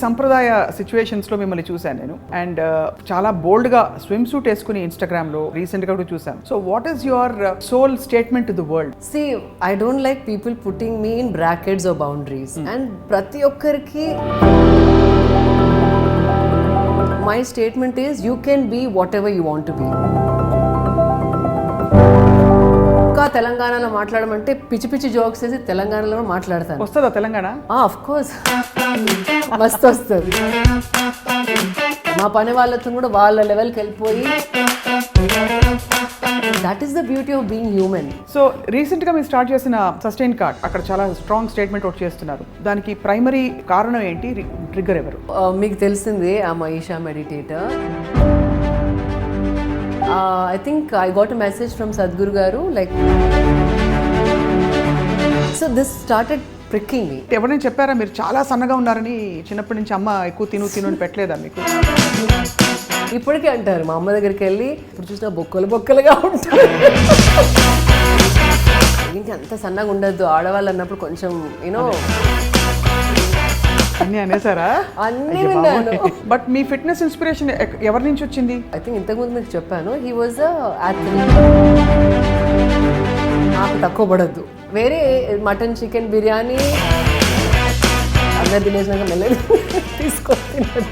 సంప్రదాయ సిచ్యువేషన్స్లో మిమ్మల్ని చూశాను నేను. అండ్ చాలా బోల్డ్గా స్విమ్ సూట్ వేసుకుని ఇన్స్టాగ్రామ్లో రీసెంట్గా కూడా చూసాను. So what is your soul statement to the world? See, I don't like people putting me in brackets or boundaries. And ప్రతి ఒక్కరికి my statement is you can be whatever you want to be. తెలంగాణలో మాట్లాడమంటే పిచ్చి పిచ్చి jokes వేసి తెలంగాణలో మాట్లాడతాను. వస్తుందా తెలంగాణ? ఆఫ్ కోర్స్ మస్తు వస్తుంది. మా పని వాళ్ళతో కూడా వాళ్ళ లెవెల్కి వెళ్ళిపోయి that is the beauty of being human. So రీసెంట్గా మీరు స్టార్ట్ చేసిన సస్టైన్కార్ట్, అక్కడ చాలా స్ట్రాంగ్ స్టేట్మెంట్ ఒకటి చేస్తున్నారు. దానికి ప్రైమరీ కారణం ఏంటి? ట్రిగ్గర్ ఎవరు? మీకు తెలిసిందే ఆ Maheesh meditator. I think I got a message from Sadhguru Garu, like, so this started pricking me. ఎవరైనా చెప్పారా మీరు చాలా సన్నగా ఉన్నారని? చిన్నప్పటి నుంచి అమ్మ ఎక్కువ తిను అని పెట్టలేదా మీకు? ఇప్పటికే అంటారు మా అమ్మ దగ్గరికి వెళ్ళి, ఇప్పుడు చూసినా బొక్కలుగా ఉంటారు. ఏంటి అంత సన్నగా ఉండద్దు ఆడవాళ్ళు అన్నప్పుడు కొంచెం యూనో అన్నీ అనేసారా? అన్నీ విన్నాను. బట్ మీ ఫిట్నెస్ ఇన్స్పిరేషన్ ఎవరి నుంచి వచ్చింది? ఐ థింక్ ఇంతకుముందు మీకు చెప్పాను, హీ వాజ్ అథ్లీట్. నాకు తక్కువ పడద్దు. వేరే మటన్ చికెన్ బిర్యానీ అందరు తినేసినాక మెల్లగా తీసుకొస్తున్నారు.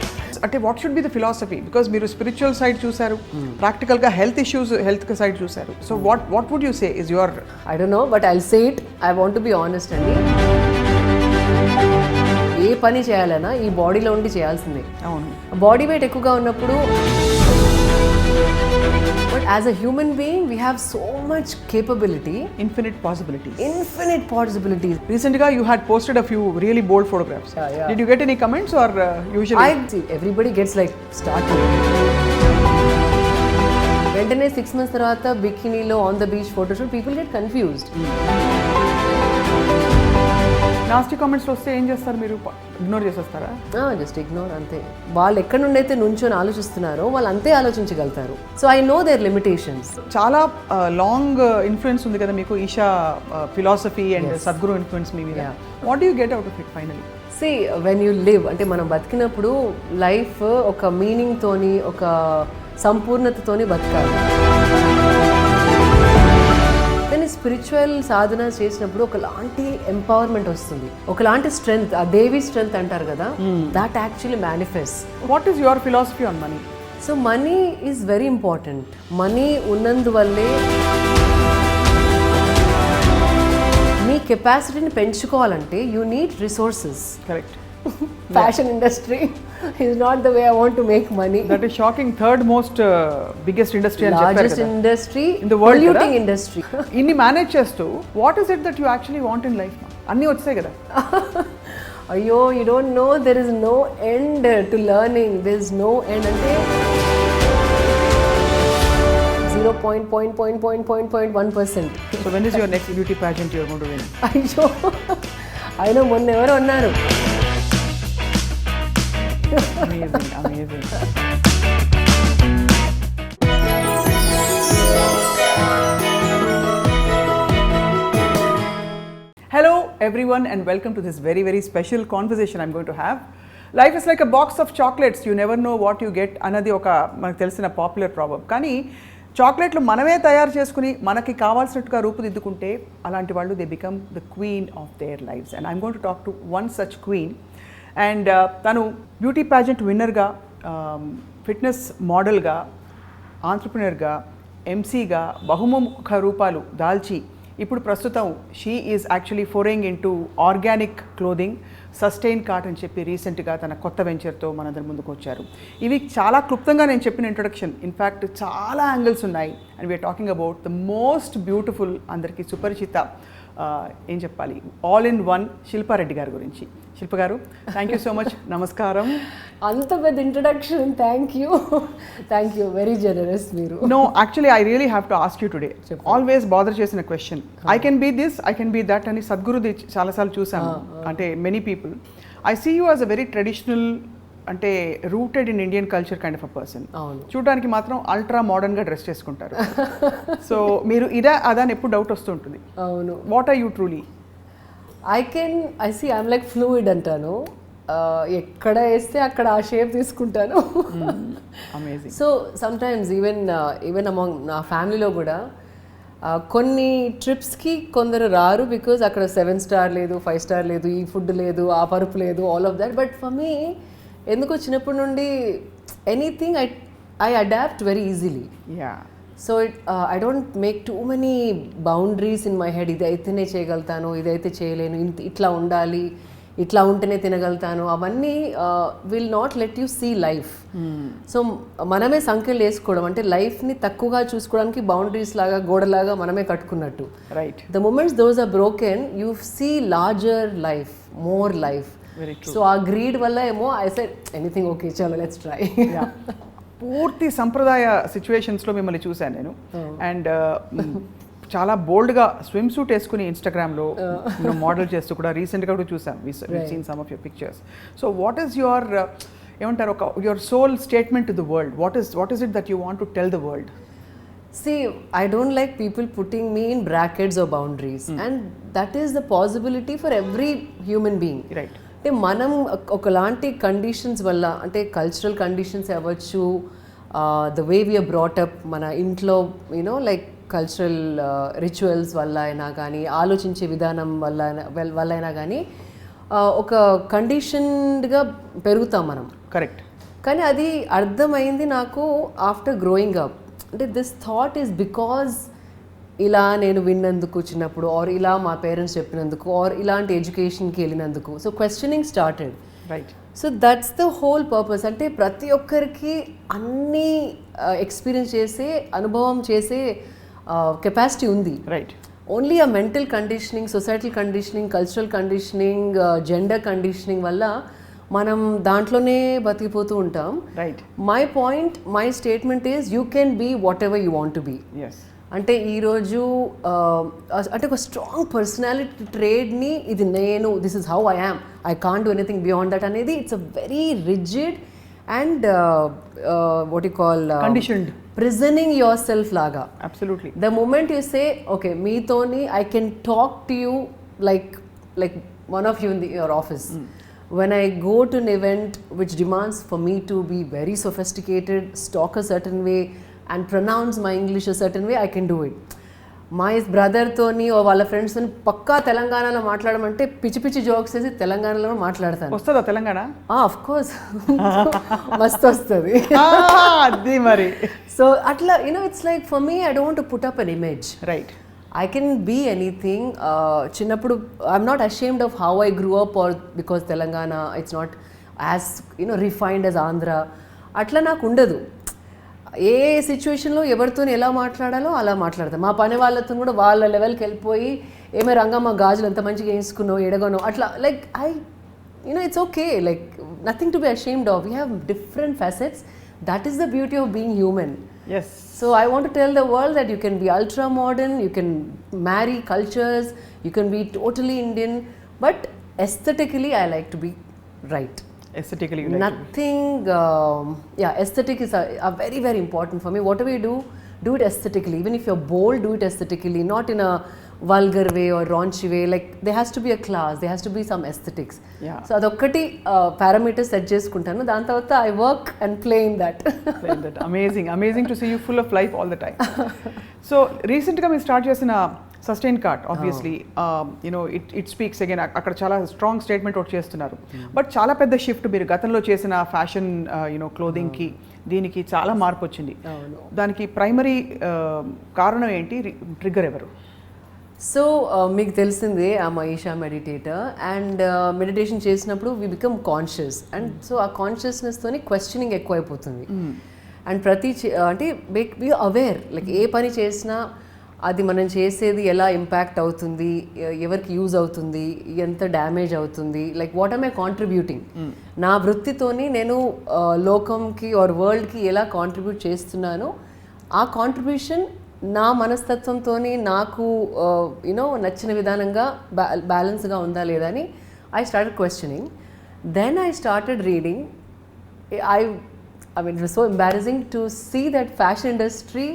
అంటే what should be the philosophy? Because మీరు స్పిరిచువల్ సైడ్ చూసారు, ప్రాక్టికల్గా హెల్త్ సైడ్ చూసారు. So what would you say is your? I don't know, but I'll say it. I want to be honest అండి. ఏ పని చేయాలన్నా ఈ బాడీలో ఉండి చేయాల్సిందే. అవును, బాడీ వెయిట్ ఎక్కువగా ఉన్నప్పుడు, but as a human being we have so much capability, infinite possibilities. Recently you had posted a few really bold photographs. Yeah. Did you get any comments or usually? I see everybody gets like started. వెంటనే 6 months తర్వాత బికినీలో on the beach photoshoot, people get confused. Nasty comments వస్తే ఏం చేస్తారు మీరు? Ignore చేసేస్తారా? Just ignore, అంతే. వాళ్ళు ఎక్కడి నుండి అయితే నుంచొని ఆలోచిస్తున్నారో వాళ్ళు అంతే ఆలోచించగలుగుతారు. So I know their limitations. చాలా లాంగ్ ఇన్ఫ్లుయెన్స్ ఉంది కదా మీకు, Isha philosophy and Sadhguru influence మీ మీద. What do you get out of it finally? See, when you live, అంటే మనం బతికినప్పుడు లైఫ్ ఒక మీనింగ్ తోని, ఒక సంపూర్ణతతోని బతకాలి. కానీ స్పిరిచువల్ సాధన చేసినప్పుడు ఒకలాంటి ఎంపవర్మెంట్ వస్తుంది, ఒకలాంటి స్ట్రెంగ్త్, ఆ దేవి స్ట్రెంగ్త్ అంటారు కదా, that actually manifest. What is your philosophy on money? So money is very important. Money ఉన్నందువల్లే మీ కెపాసిటీని పెంచుకోవాలంటే you need resources. Correct. Fashion industry is not the way I want to make money. That is shocking. Third most biggest industry and largest industry in the world, polluting industry. Inni manage chestu, what is it that you actually want in life? Anni vachayi kada. Ayyo, you don't know, there is no end to learning. There is no end. Ante 0.1%. So when is your next beauty pageant you are going to win? Ayyo, I know మొన్న ఎవరు అన్నారు. Amazing. Hello everyone and welcome to this very special conversation I'm going to have. Life is like a box of chocolates. You never know what you get. Anadi oka manaku telisina popular proverb. Kani చాక్లెట్లు మనమే తయారు చేసుకుని మనకి కావాల్సినట్టుగా రూపుదిద్దుకుంటే అలాంటి వాళ్ళు they become the queen of their lives. And I'm going to talk to one such queen. And తను beauty pageant విన్నర్గా, ఫిట్నెస్ మోడల్గా, ఆంట్రప్రినర్గా, ఎంసీగా బహుముఖ రూపాలు దాల్చి ఇప్పుడు ప్రస్తుతం she is actually foraying into organic clothing, SustainKart అని చెప్పి రీసెంట్గా తన కొత్త వెంచర్తో మనందరి ముందుకు వచ్చారు. ఇవి చాలా క్లుప్తంగా నేను చెప్పిన ఇంట్రొడక్షన్. ఇన్ఫ్యాక్ట్ చాలా యాంగిల్స్ ఉన్నాయి. And we are talking about the most beautiful, అందరికీ సుపరిచిత, ఏం చెప్పాలి, all in one Shilpa Reddy గారి గురించి. శిల్ప గారు, థ్యాంక్ యూ సో మచ్. నమస్కారం. అంత పెద్ద introduction. Thank you, very generous మీరు. No, actually I really have to ask you today. Always bother చేసిన question, I can be this, I can be that అని సద్గురుది చాలాసార్లు చూసాను. అంటే many people, I see you as a very traditional, అంటే rooted in Indian culture kind of a person. చూడడానికి మాత్రం ultra మోడర్న్గా డ్రెస్ చేసుకుంటారు. సో మీరు అదా అని ఎప్పుడు డౌట్ వస్తుంటుంది. అవును. What are you truly? I'm like fluid అంటాను. ఎక్కడ వేస్తే అక్కడ ఆ షేప్ తీసుకుంటాను. Amazing. So sometimes even among నా ఫ్యామిలీలో కూడా కొన్ని ట్రిప్స్కి కొందరు రారు బికాజ్ అక్కడ 7 స్టార్ లేదు, 5 స్టార్ లేదు, ఈ ఫుడ్ లేదు, ఆ పరుపు లేదు, all of that. But for me ఎందుకో చిన్నప్పటి నుండి anything I adapt very easily. So I don't make too many boundaries in my head. ఇది అయితేనే చేయగలుగుతాను, ఇదైతే చేయలేను, ఇట్లా ఉండాలి, ఇట్లా ఉంటేనే తినగలుగుతాను, అవన్నీ will not let you see life. So మనమే సంఖ్యలు వేసుకోవడం అంటే లైఫ్ని తక్కువగా చూసుకోవడానికి బౌండరీస్ లాగా గోడలాగా మనమే కట్టుకున్నట్టు. Right. The moments those are broken you see larger life, more life. So ఆ గ్రీడ్ వల్ల ఏమో ఐ సెడ్ ఎనీథింగ్ ఓకే చలో లెట్స్ ట్రై. పూర్తి సంప్రదాయ సిచ్యువేషన్స్లో మిమ్మల్ని చూశాను నేను. అండ్ చాలా బోల్డ్గా స్విమ్ సూట్ వేసుకుని ఇన్స్టాగ్రామ్లో మోడల్ చేస్తూ కూడా రీసెంట్గా కూడా చూసాం. Seen some of your pictures. So what is your ఏమంటారు ఒక your soul statement to the world? What is it that you want to tell the world? See, I don't like people putting me in brackets or boundaries. And that is the possibility for every human being. Right. అంటే మనం ఒకలాంటి conditions వల్ల అంటే cultural conditions అవ్వచ్చు, the way we are brought up, మన ఇంట్లో you know like cultural rituals వల్ల అయినా కానీ, ఆలోచించే విధానం వల్ల అయినా కానీ ఒక కండిషన్డ్గా పెరుగుతాం మనం. కరెక్ట్. కానీ అది అర్థమైంది నాకు ఆఫ్టర్ గ్రోయింగ్ అప్. అంటే దిస్ థాట్ ఈస్ బికాజ్ ఇలా నేను విన్నందుకు చిన్నప్పుడు, ఆర్ ఇలా మా పేరెంట్స్ చెప్పినందుకు, ఆర్ ఇలాంటి ఎడ్యుకేషన్కి వెళ్ళినందుకు. So questioning started. Right. So that's the whole purpose. అంటే ప్రతి ఒక్కరికి అన్నీ ఎక్స్పీరియన్స్ చేసే, అనుభవం చేసే కెపాసిటీ ఉంది. రైట్. ఓన్లీ ఆ mental conditioning, societal conditioning, cultural conditioning, gender conditioning వల్ల మనం దాంట్లోనే బతికిపోతూ ఉంటాం. Right. My point, my statement is you can be whatever you want to be. అంటే ఈరోజు అంటే ఒక స్ట్రాంగ్ పర్సనాలిటీ ట్రేడ్ని ఇది నేను, this is how I am, I can't do anything beyond that అనేది it's a very rigid and what you call conditioned prisoning yourself లాగా. Absolutely. The moment you say okay మీతోని I can talk to you like one of you in your office. When I go to an event which demands for me to be very sophisticated, talk a certain way and pronounce my English a certain way, I can do it. My brother తోని or వాళ్ళ friends తోని పక్కా తెలంగాణలో మాట్లాడమంటే పిచ్చి పిచ్చి jokes వేసి తెలంగాణలో మాట్లాడతాను. వస్తుందా తెలంగాణ? ఆఫ్ కోర్స్ మస్తు వస్తుంది. అది మరి. సో అట్లా it's like for me I don't put up an image. Right. I can be anything. Chinnappudu I'm not ashamed of how I grew up, or because Telangana it's not as refined as Andhra. Atla naaku undadu. ఏ సిచ్యువేషన్లో ఎవరితో ఎలా మాట్లాడాలో అలా మాట్లాడతాం. మా పని వాళ్ళతో కూడా వాళ్ళ లెవెల్కి వెళ్ళిపోయి ఏమే రంగమ్మ గాజులు ఎంత మంచిగా వేసుకున్నావు ఎడగనో అట్లా like it's okay, like nothing to be ashamed of. We have different facets. That is the beauty of being human. Yes. So I want to tell the world that you can be ultra modern, you can marry cultures, you can be totally Indian, but aesthetically I like to be right. Aesthetically you like nothing to be. Aesthetic is a very very important for me. Whatever you do it aesthetically. Even if you're bold, do it aesthetically, not in a vulgar way or raunchy way. Like there has to be a class, there has to be some aesthetics. So adokkati parameters set chesukuntanu. Dan tarvata I work and play in that. Amazing to see you full of life all the time. So recent ga me start chesina Sustainkart, obviously it speaks again. అక్కడ చాలా strong statement ఒకటి చేస్తున్నారు. But చాలా పెద్ద shift మీరు గతంలో చేసిన fashion క్లోదింగ్కి దీనికి చాలా మార్పు వచ్చింది. దానికి ప్రైమరీ కారణం ఏంటి? ట్రిగ్గర్ ఎవరు? సో మీకు తెలిసిందే ఆ ఈషా మెడిటేటర్ అండ్ మెడిటేషన్ చేసినప్పుడు we become conscious and so ఆ కాన్షియస్నెస్తోని క్వశ్చనింగ్ ఎక్కువైపోతుంది. అండ్ అంటే బీ అవేర్, లైక్ ఏ పని చేసినా అది మనం చేసేది ఎలా ఇంపాక్ట్ అవుతుంది, ఎవరికి యూజ్ అవుతుంది, ఎంత డ్యామేజ్ అవుతుంది, like what am I contributing. నా వృత్తితోని నేను లోకంకి ఆర్ వరల్డ్కి ఎలా కాంట్రిబ్యూట్ చేస్తున్నానో ఆ కాంట్రిబ్యూషన్ నా మనస్తత్వంతో నాకు నచ్చిన విధానంగా బ్యాలెన్స్గా ఉందా లేదా అని I started questioning. Then I started reading. I mean, it was so embarrassing to see that fashion industry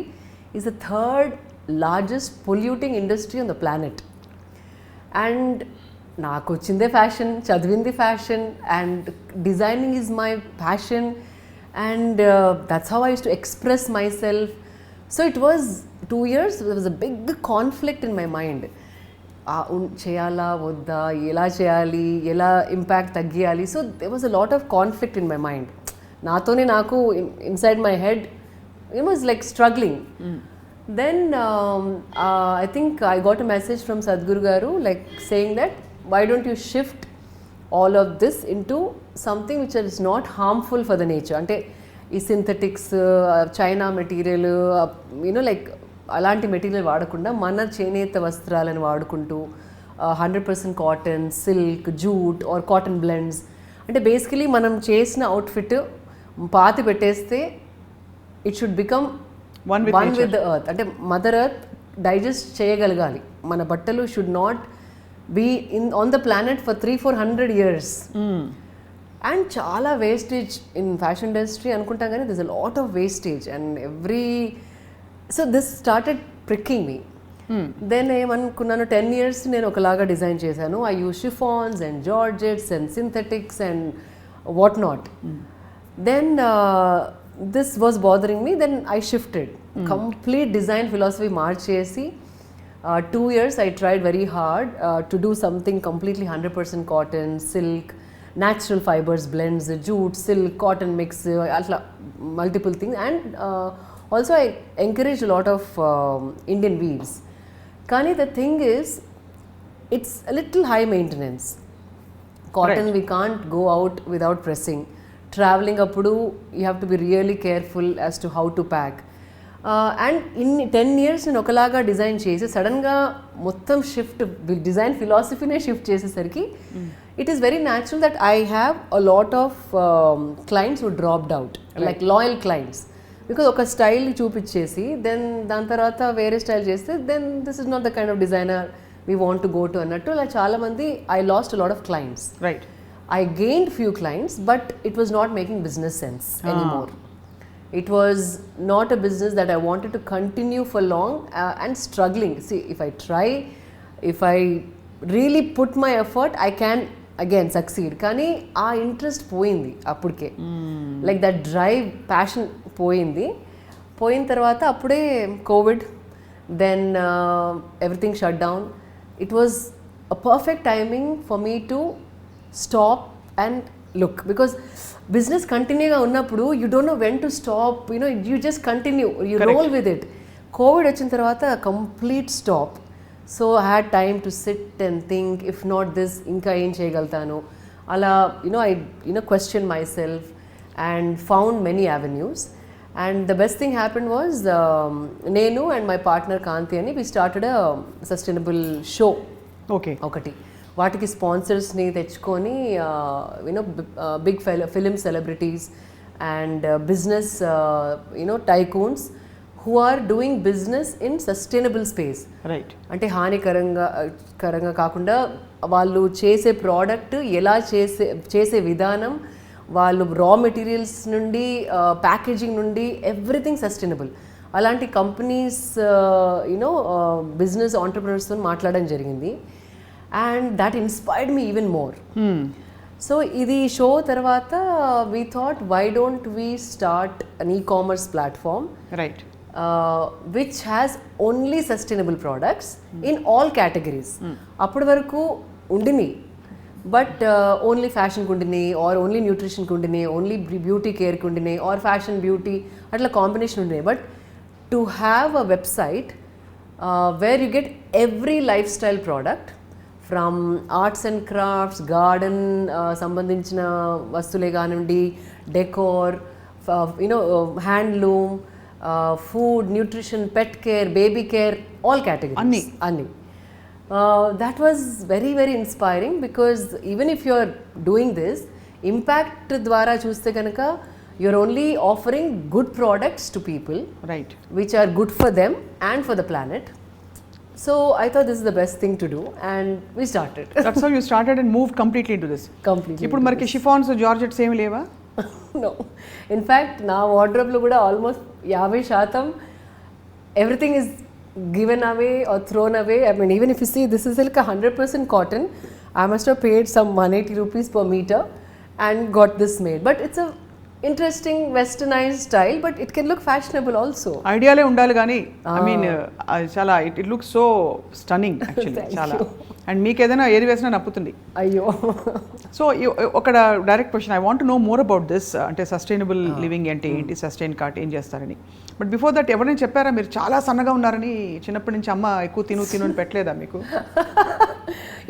is the third largest polluting industry on the planet. And నాకు వచ్చిందే ఫ్యాషన్, చదివింది fashion, and designing is my passion, and that's how I use to express my self. So it was 2 years, there was a big conflict in my mind. చేయాలా వద్దా, ఎలా చేయాలి, ఎలా impact తగ్గియాలి. So there was a lot of conflict in my mind. నాతోనే నాకు inside my head it was like struggling. Then I think I got a message from Sadhguru Garu like saying that why don't you shift all of this into something which is not harmful for the nature. అంటే ఈ synthetics, China material, like అలాంటి material వాడకుండా మన చేనేత వస్త్రాలను వాడుకుంటూ 100% cotton, silk, jute or cotton blends. అంటే basically మనం చేసిన అవుట్ఫిట్ పాతి పెట్టేస్తే it should become one with the earth. అంటే మదర్ ఎర్త్ డైజెస్ట్ చేయగలగాలి. మన బట్టలు should not be on the planet for 300-400 years. అండ్ చాలా వేస్టేజ్ ఇన్ ఫ్యాషన్ ఇండస్ట్రీ అనుకుంటాం, కానీ this a lot of wastage and so this started pricking me. Then ఏమనుకున్నాను, 10 years నేను ఒకలాగా డిజైన్ చేశాను. I use chiffons and georgettes and synthetics and what not. Then this was bothering me. Then I shifted complete design philosophy మార్చేసి 2 years I tried very hard to do something completely 100% cotton, silk, natural fibers, blends, jute, silk, cotton mix, multiple things. And also I encourage a lot of Indian weaves. Kani the thing is, it's a little high maintenance. Cotton, right, we can't go out without pressing. Traveling appudu you have to be really careful as to how to pack. And ఇన్ని 10 years నేను ఒకలాగా design చేసి సడన్గా మొత్తం shift, design ఫిలాసఫీనే shift చేసేసరికి it is very natural that I have a lot of clients who dropped out, like loyal clients. Because ఒక style చూపించేసి దెన్ దాని తర్వాత వేరే స్టైల్ చేస్తే then this is not the kind of designer we want to go to అన్నట్టు అలా చాలామంది I lost a lot of clients. Right. I gained few clients, but it was not making business sense anymore. It was not a business that I wanted to continue for long and struggling. See, if I try, if I really put my effort, I can again succeed. Kani aa interest poyindi appudke, like that drive, passion poyindi. Poyin tarvata appude COVID, then everything shut down. It was a perfect timing for me to stop and look, because business continue ga unnappudu you don't know when to stop, you just continue, you Correct. Roll with it. COVID vachin tarvata complete stop. So I had time to sit and think, if not this inka em cheyagaltanu ala, I questioned myself and found many avenues. And the best thing happened was nenu and my partner Kanti ani we started a sustainable show. Okay. ఒకటి వాటికి స్పాన్సర్స్ని తెచ్చుకొని big film celebrities and business tycoons who are doing business in sustainable space. Right. అంటే కరంగా కాకుండా వాళ్ళు చేసే product ఎలా చేసే విధానం, వాళ్ళు రా మెటీరియల్స్ నుండి ప్యాకేజింగ్ నుండి ఎవ్రీథింగ్ సస్టైనబుల్. అలాంటి కంపెనీస్ బిజినెస్ ఆంటర్ప్రినర్స్తో మాట్లాడడం జరిగింది. And that inspired me even more. So idi show tarvata we thought, why don't we start an e-commerce platform, right, which has only sustainable products in all categories. Appudu varaku undini, but only fashion kundini or only nutrition kundini, only beauty care kundini or fashion beauty atla combination undini. But to have a website where you get every lifestyle product, from arts and crafts, garden సంబంధించిన వస్తువులే కానివ్వండి, decor, handloom, food, nutrition, pet care, baby care, all categories అన్ని. That was very very inspiring, because even if you are doing this, impact ద్వారా చూస్తే కనుక you're only offering good products to people, right, which are good for them and for the planet. So I thought this is the best thing to do, and we started. That's how you started and moved completely into this. Completely. ఇప్పుడు మనకి chiffons, georgettes ఏమి లేవా? No. In fact, నా wardrobe లో కూడా almost 50% everything is given away or thrown away. I mean, even if you see, this is like 100% cotton. I must have paid some 180 rupees per meter and got this made. But it's a interesting westernized style, but it can look fashionable also. ఐడియాలే ఉండాలి కానీ I mean చాలా it look so stunning actually చాలా. And మీకు ఏదైనా ఏది వేసినా నప్పుతుంది. అయ్యో. So ఒక direct question, I want to know more about this. అంటే సస్టైనబుల్ లివింగ్ అంటే ఏంటి, సస్టైన్ కార్ట్ ఏం చేస్తారని. బట్ బిఫోర్ దట్ ఎవరైనా చెప్పారా మీరు చాలా సన్నగా ఉన్నారని? చిన్నప్పటి నుంచి అమ్మ ఎక్కువ తిను అని పెట్టలేదా మీకు?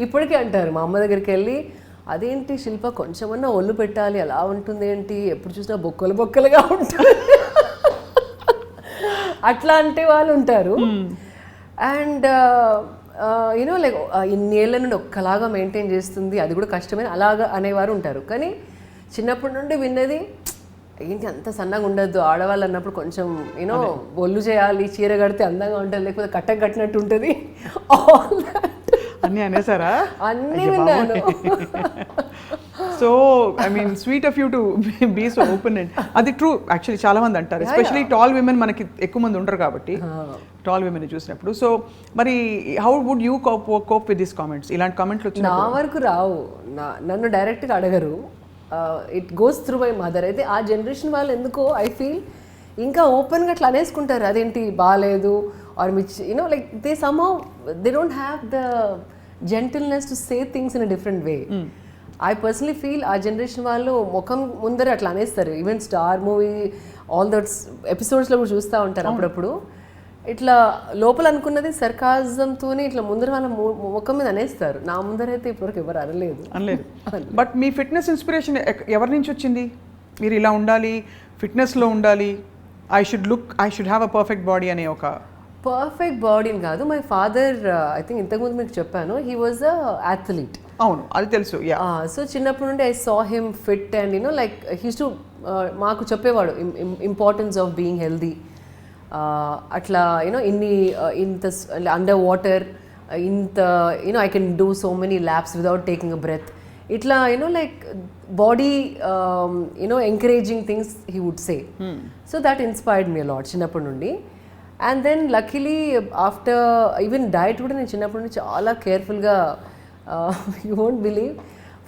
ఇప్పటికే అంటారు మా అమ్మ దగ్గరికి వెళ్ళి, అదేంటి శిల్ప కొంచెమన్నా ఒళ్ళు పెట్టాలి, అలా ఉంటుంది ఏంటి, ఎప్పుడు చూసినా బొక్కలుగా ఉంటుంది అట్లా అంటే వాళ్ళు ఉంటారు. అండ్ యూనో లైక్ ఇన్నేళ్ల నుండి ఒక్కలాగా మెయింటైన్ చేస్తుంది, అది కూడా కష్టమే అలాగా అనేవారు ఉంటారు. కానీ చిన్నప్పటి నుండి విన్నది ఏంటి అంత సన్నగా ఉండద్దు, ఆడవాళ్ళు అన్నప్పుడు కొంచెం యూనో ఒళ్ళు చేయాలి, చీర కడితే అందంగా ఉంటుంది, లేకపోతే కట్టినట్టు ఉంటుంది. అన్నీ అనేసారా? అన్నీ విన్నాను. So I mean sweet of you to be so open and అది ట్రూ యాక్చువల్లీ చాలా మంది అంటారు. ఎస్పెషలీ టాల్ విమెన్ మనకి ఎక్కువ మంది ఉంటారు కాబట్టి టాల్ విమెన్ చూసినప్పుడు. సో మరి how would you cope with this comments? ఇలాంటి కామెంట్లు వచ్చిన నా వరకు రావు, నన్ను డైరెక్ట్గా అడగరు. It goes through my mother. అయితే ఆ జనరేషన్ వాళ్ళు ఎందుకో ఐ ఫీల్ ఇంకా ఓపెన్గా అట్లా అనేసుకుంటారు, అదేంటి బాగాలేదు or much you know like they somehow they don't have the gentleness to say things in a different way. I personally feel ఆ జనరేషన్ వాళ్ళు ముఖం ముందర అట్లా అనేస్తారు. Even star movie all that's ఎపిసోడ్స్లో కూడా చూస్తూ ఉంటారు అప్పుడప్పుడు. ఇట్లా లోపల అనుకున్నది సర్కాజంతోనే ఇట్లా ముందర వాళ్ళ ముఖం మీద అనేస్తారు. నా ముందర అయితే ఇప్పటివరకు ఎవరు అనలేదు. బట్ మీ ఫిట్నెస్ ఇన్స్పిరేషన్ ఎవరి నుంచి వచ్చింది? మీరు ఇలా ఉండాలి, ఫిట్నెస్లో ఉండాలి, I should have a perfect body అనే ఒక పర్ఫెక్ట్ బాడీని కాదు. మై ఫాదర్ ఐ థింక్ ఇంతకుముందు మీకు చెప్పాను, హీ వాజ్ అ అథ్లీట్. అవును, అది తెలుసు. సో చిన్నప్పటి నుండి I saw him fit and you know like he's to మాకు చెప్పేవాడు ఇంపార్టెన్స్ ఆఫ్ బీయింగ్ హెల్దీ. అట్లా యూనో ఇంత అండర్ వాటర్ ఇంత you know I can do so many laps without taking a breath. ఇట్లా you know like body you know encouraging things he would say. So that inspired me a lot చిన్నప్పటి నుండి. And then luckily after even diet కూడా నేను చిన్నప్పటి నుంచి చాలా కేర్ఫుల్గా, you won't believe,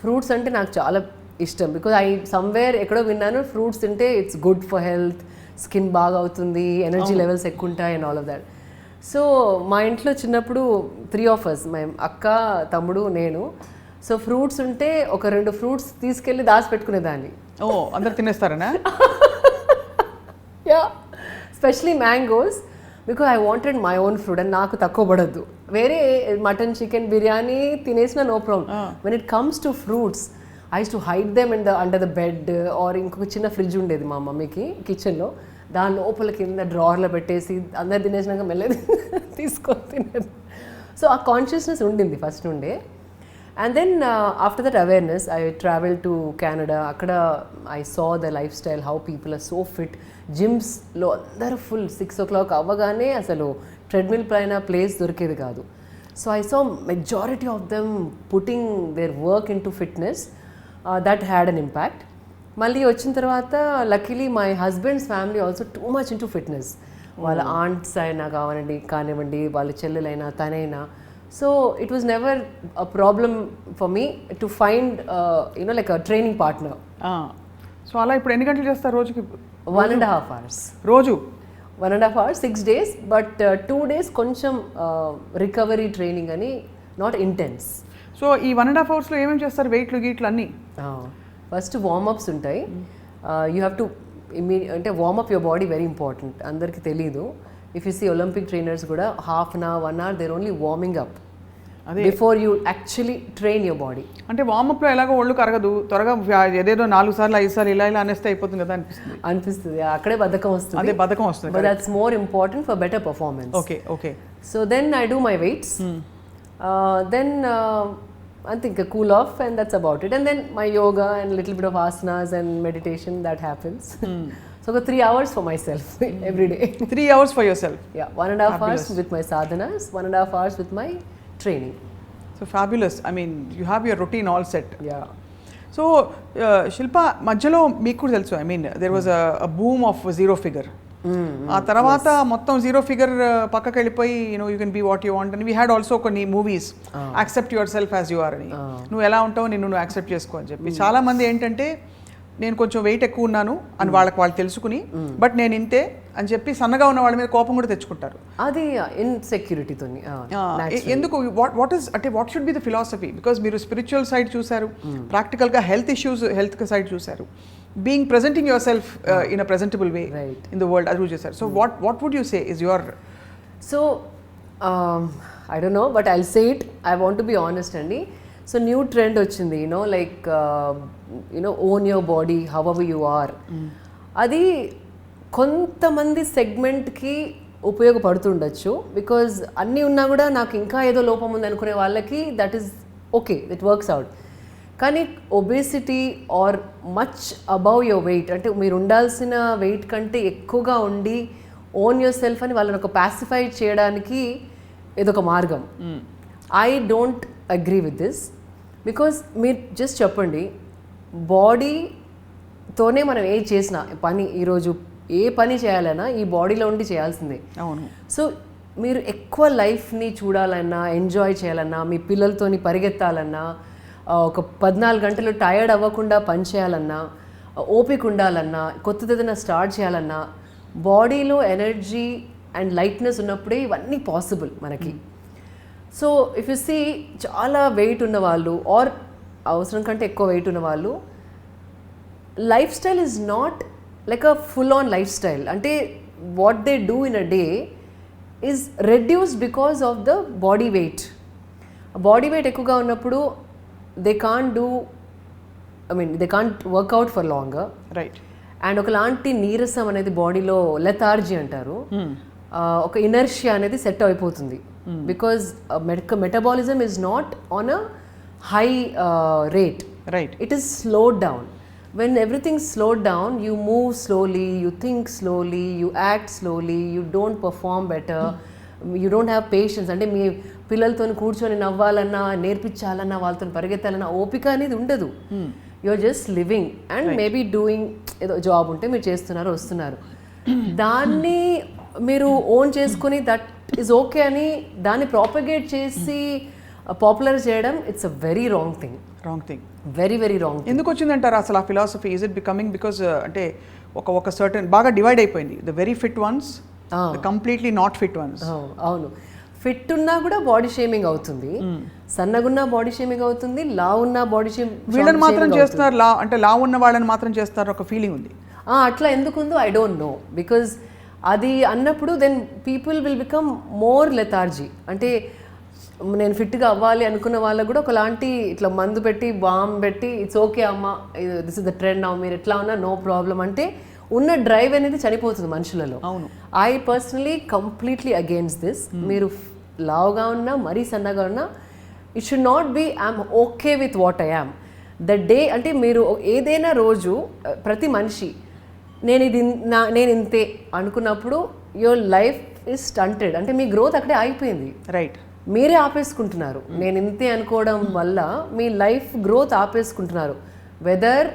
fruits అంటే నాకు చాలా ఇష్టం. బికాజ్ ఐ సమ్వేర్ ఎక్కడో విన్నాను ఫ్రూట్స్ తింటే it's good for health, skin బాగా అవుతుంది, ఎనర్జీ లెవెల్స్ ఎక్కువ ఉంటాయి and all of that. So మా ఇంట్లో చిన్నప్పుడు 3 of us, మా అక్క, తమ్ముడు, నేను. సో ఫ్రూట్స్ ఉంటే ఒక 2 ఫ్రూట్స్ తీసుకెళ్ళి దాచిపెట్టుకునేదాన్ని. ఓ, అందరు తినేస్తారనా? Yeah, specially mangoes, because I wanted my own fruit and నాకు తక్కువ పడద్దు. వేరే మటన్, చికెన్, బిర్యానీ తినేసిన no problem. When it comes to fruits I use to hide them under the bed or ఇంకొక చిన్న ఫ్రిడ్జ్ ఉండేది మా మమ్మీకి కిచెన్లో, దాని లోపల కింద డ్రావర్లో పెట్టేసి అందరు తినేసినాక మెల్లది తీసుకొని తినేది. సో ఆ కాన్షియస్నెస్ ఉండింది ఫస్ట్ నుండే. And then after that awareness I travel to Canada. అక్కడ I saw the life style, how people are so fit. జిమ్స్లో అందరూ ఫుల్ 6 o'clock అవ్వగానే అసలు ట్రెడ్మిల్ పైన ప్లేస్ దొరికేది కాదు. So I saw majority of them putting their work into fitness. That had an impact. మళ్ళీ వచ్చిన తర్వాత luckily my husband's family also too much into fitness. వాళ్ళ ఆంట్స్ అయినా కానివ్వండి, వాళ్ళ చెల్లెలైనా తనైనా. So it was never a problem for me to find you know like a training partner. So అలా ఇప్పుడు ఎన్ని గంటలు చేస్తారు రోజుకి? 1.5 hours. రోజు 1.5 hours, 6 days. బట్ 2 days కొంచెం రికవరీ ట్రైనింగ్ అని, నాట్ ఇంటెన్స్. సో ఈ 1.5 hours ఏమేమి చేస్తారు? వెయిట్లు గీట్లు అన్నీ? ఫస్ట్ వార్మప్స్ ఉంటాయి. యూ హ్యావ్ టు అంటే warmup your body very important. అందరికీ తెలీదు. If you see Olympic trainers కూడా half an hour, 1 hour there only warming up before you actually train your body. అంటే వార్మప్లో ఎలాగో ఒళ్ళు కరగదు, త్వరగా ఏదేదో 4 సార్లు 5 సార్లు ఇలా అనేస్తే అయిపోతుంది కదా అనిపిస్తుంది. అక్కడే బద్ధకం వస్తుంది. అదే బద్ధకం వస్తుంది. But that's more important for better performance. Okay. So then I do my weights. Then I think a cool off and that's about it. And then my yoga and little bit of asanas and meditation that happens. So I got 3 hours for myself every day. 3 hours for yourself? Yeah, 1.5 hours with my sadhanas, 1.5 hours with my training. So fabulous. I mean, you have your routine all set. Yeah. So Shilpa, majjalo meeku telsu, I mean, there was a boom of zero figure. ఆ తర్వాత మొత్తం zero figure పక్కకి వెళ్ళిపోయి you can be what you want అని we had also కొన్ని movies accept yourself as you are అని, నువ్వు ఎలా ఉంటావో నిన్ను నువ్వు యాక్సెప్ట్ చేసుకో అని చెప్పి. చాలా మంది ఏంటంటే నేను కొంచెం వెయిట్ ఎక్కువ ఉన్నాను అని వాళ్ళు తెలుసుకుని బట్ నేను ఇంతే అని చెప్పి సన్నగా ఉన్న వాళ్ళ మీద కోపం కూడా తెచ్చుకుంటారు. అది ఇన్సెక్యూరిటీతో. ఎందుకు వాట్ ఇస్ అంటే what should be the philosophy? Because మీరు స్పిరిచువల్ సైడ్ చూసారు, ప్రాక్టికల్గా హెల్త్ ఇష్యూస్ హెల్త్ సైడ్ చూసారు, being presenting yourself in a presentable way in the world అది చూసారు. So what would you say is your? So I don't know but I'll say it, I want to be honest అండి. So new trend వచ్చింది, like own your body however you are. అది కొంతమంది సెగ్మెంట్కి ఉపయోగపడుతుండొచ్చు, because అన్నీ ఉన్నా కూడా నాకు ఇంకా ఏదో లోపం ఉంది అనుకునే వాళ్ళకి that is okay, it works out. కానీ obesity or much above your weight, అంటే మీరు ఉండాల్సిన వెయిట్ కంటే ఎక్కువగా ఉండి ఓన్ యువర్ సెల్ఫ్ అని వాళ్ళని ఒక పాసిఫై చేయడానికి ఇదొక మార్గం. I don't agree with this, because మీరు జస్ట్ చెప్పండి, బాడీతోనే మనం ఏ చేసిన పని, ఈరోజు ఏ పని చేయాలన్నా ఈ బాడీలో ఉండి చేయాల్సిందే. అవును. సో మీరు ఎక్కువ లైఫ్ని చూడాలన్నా, ఎంజాయ్ చేయాలన్నా, మీ పిల్లలతోని పరిగెత్తాలన్నా, ఒక 14 గంటలు టైర్డ్ అవ్వకుండా పని చేయాలన్నా, ఓపిక ఉండాలన్నా, కొత్తది ఏదైనా స్టార్ట్ చేయాలన్నా, బాడీలో ఎనర్జీ అండ్ లైట్నెస్ ఉన్నప్పుడే ఇవన్నీ పాసిబుల్ మనకి. సో ఇఫ్ యు సీ, చాలా వెయిట్ ఉన్నవాళ్ళు ఆర్ అవసరం కంటే ఎక్కువ వెయిట్ ఉన్నవాళ్ళు, life style is not like a full on life style. అంటే what they do in a day is reduced because of the body weight. Body weight ఎక్కువగా ఉన్నప్పుడు they can't do, they can't work out for longer. Right. And ఒకలాంటి నీరసం అనేది బాడీలో, lethargy అంటారు, ఒక inertia అనేది సెట్ అయిపోతుంది. Because metabolism is not on a high rate. Right. It is slowed down. When everything's slowed down, you move slowly, you think slowly, you act slowly, you don't perform better, you don't have patience. అంటే మీ పిల్లలతో కూర్చొని నవ్వాలన్నా, నేర్పించాలన్నా, వాళ్ళతో పరిగెత్తాలన్నా ఓపిక అనేది ఉండదు. You are just living and maybe doing, ఏదో job ఉంటే మీరు చేస్తున్నారు, వస్తున్నారు. దాన్ని మీరు ఓన్ చేసుకుని దట్ ఈజ్ ఓకే అని దాన్ని ప్రాపగేట్ చేసి పాపులర్ చేయడం, it's a very wrong thing. Very very wrong. ఎందుకు వచ్చిందంటారు అసలు ఆ philosophy? Is it becoming because అంటే ఒక సర్టన్ బాగా డివైడ్ అయిపోయింది, the very fit once, completely not fit once. అవును, ఫిట్ ఉన్నా కూడా బాడీ షేమింగ్ అవుతుంది, సన్నగున్నా బాడీ షేమింగ్ అవుతుంది, లావ్ ఉన్నా బాడీ షేమింగ్. వీళ్ళని మాత్రం చేస్తున్నారు, అంటే లావ్ ఉన్న వాళ్ళని మాత్రం చేస్తారు, ఒక ఫీలింగ్ ఉంది. అట్లా ఎందుకుందో ఐ డోంట్ నో, బికాజ్ అది అన్నప్పుడు then people will become more lethargy. అంటే నేను ఫిట్గా అవ్వాలి అనుకున్న వాళ్ళకు కూడా ఒకలాంటి ఇట్లా మందు పెట్టి, బాంబ్ పెట్టి, ఇట్స్ ఓకే అమ్మ, దిస్ ఇస్ ద ట్రెండ్, మీరు ఎట్లా ఉన్నా నో ప్రాబ్లం అంటే ఉన్న డ్రైవ్ అనేది చనిపోతుంది మనుషులలో. అవును. I personally completely against this. మీరు లావుగా ఉన్నా, మరీ సన్నగా ఉన్నా, it should not be I'm okay with what I am the day. అంటే మీరు ఏదైనా రోజు, ప్రతి మనిషి నేను ఇంతే అనుకున్నప్పుడు యువర్ లైఫ్ ఇస్ స్టంటెడ్. అంటే మీ గ్రోత్ అక్కడే ఆగిపోయింది. రైట్. మీరే ఆపేసుకుంటున్నారు. నేను ఇంతే అనుకోవడం వల్ల మీ లైఫ్ గ్రోత్ ఆపేసుకుంటున్నారు. Whether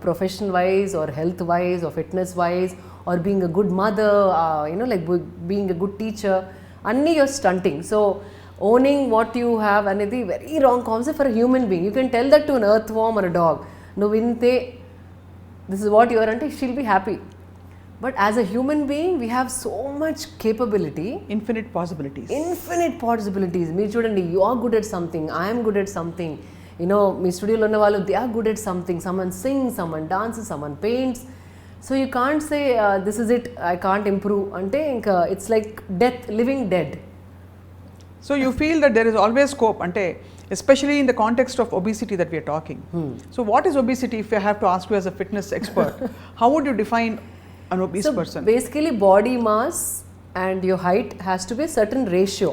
professional wise or health wise or fitness wise or being a good mother, like being a good teacher, అన్నీ you're stunting. So owning what you have అనేది very wrong concept for a human being. You can tell that to an earthworm or a dog, నువ్వు ఇంతే, this is what your అంటే shall be happy. But as a human being, we have so much capability. Infinite possibilities. మీరు చూడండి, you are good at something, I am good at something. మీ స్టూడియోలో ఉన్న వాళ్ళు, they are good at something. Someone sings, someone dances, someone paints. So you can't say, this is it, I can't improve. Ante inka it's like death, living dead. So you feel that there is always scope, ante especially in the context of obesity that we are talking. So what is obesity? If I have to ask you as a fitness expert, how would you define an obese person? Basically body mass and your height has to be a certain ratio.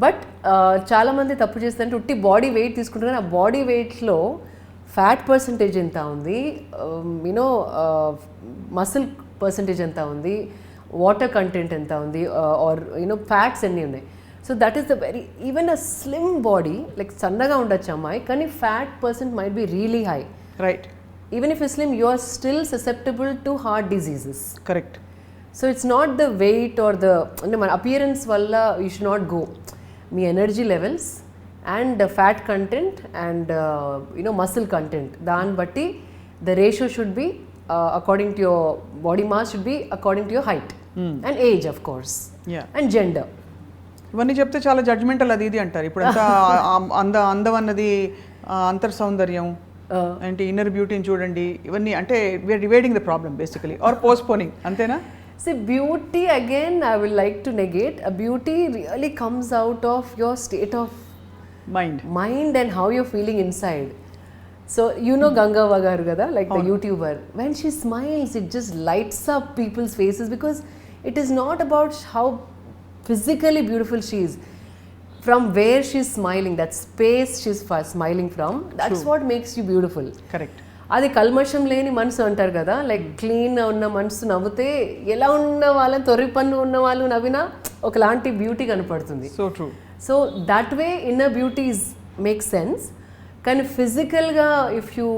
But చాలా మంది తప్పు చేస్తారంటే ఉట్టి body weight తీసుకుంటారు, ఆ body వెయిట్లో fat percentage ఎంత ఉంది, మసిల్ పర్సంటేజ్ ఎంత ఉంది, వాటర్ కంటెంట్ ఎంత ఉంది, ఆర్ ఫ్యాట్స్ ఎన్ని ఉన్నాయి. So that is the very, even a slim body, like సన్నగా ఉండొచ్చు అమ్మాయి, కానీ fat percent might be really high. Right. Even if you're slim, you are still susceptible to heart diseases. Correct. So it's not the weight or the అంటే మన appearance వల్ల you should not go. మీ energy levels and fat content and muscle content, దాన్ని బట్టి the ratio should be according to your body mass, should be according to your height and age of course and gender. ఇవన్నీ చెప్తే చాలా judgemental అది ఇది అంటారు. ఇప్పుడు అంతా అందం అన్నది అంతర్ సౌందర్యం అంటే ఇన్నర్ బ్యూటీని చూడండి, ఇవన్నీ అంటే we are dividing the problem basically or postponing, అంతేనా? See, beauty again, I will like to negate. A beauty really comes out of your state of mind and how you're feeling inside. So, you know Ganga Vagaru Gada, like the YouTuber. When she smiles, it just lights up people's faces because it is not about how physically beautiful she is. From where she's smiling, that space she's smiling from, that's what makes you beautiful. Correct. అది కల్మషం లేని మనసు అంటారు కదా, like clean ఉన్న మనసు నవ్వుతే ఎలా ఉన్న వాళ్ళని తొర్రి పన్ను ఉన్న వాళ్ళు నవ్వినా ఒకలాంటి బ్యూటీ కనపడుతుంది. So true. So that way inner beauties make sense. కానీ ఫిజికల్గా if you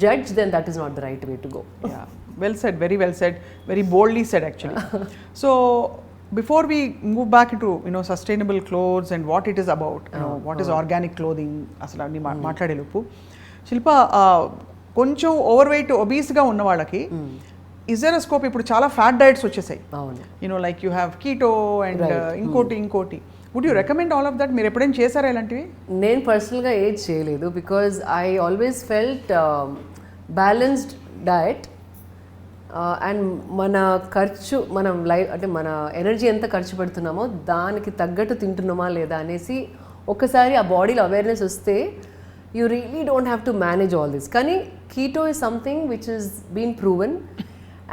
judge then that is not the right way to go. Well said, very said, very boldly said actually. So before we move back into sustainable clothes and what it is about, what is organic clothing, అసలు అన్ని మాట్లాడేలోపు శిల్ప, కొంచెం over weight ఒబీస్గా ఉన్న వాళ్ళకి is there a scope? ఇప్పుడు చాలా fat diets వచ్చేసాయి, like you have keto and ఇంకోటి. Would you recommend all of that? మీరు ఎప్పుడైనా చేశారా ఇలాంటివి? నేను పర్సనల్గా ఏది చేయలేదు, because I always felt balanced diet and మన ఖర్చు, మనం అంటే మన ఎనర్జీ ఎంత ఖర్చు పెడుతున్నామో దానికి తగ్గట్టు తింటున్నామా లేదా అనేసి ఒకసారి ఆ బాడీలో అవేర్నెస్ వస్తే you really don't have to manage all this. Kani keto is something which is been proven,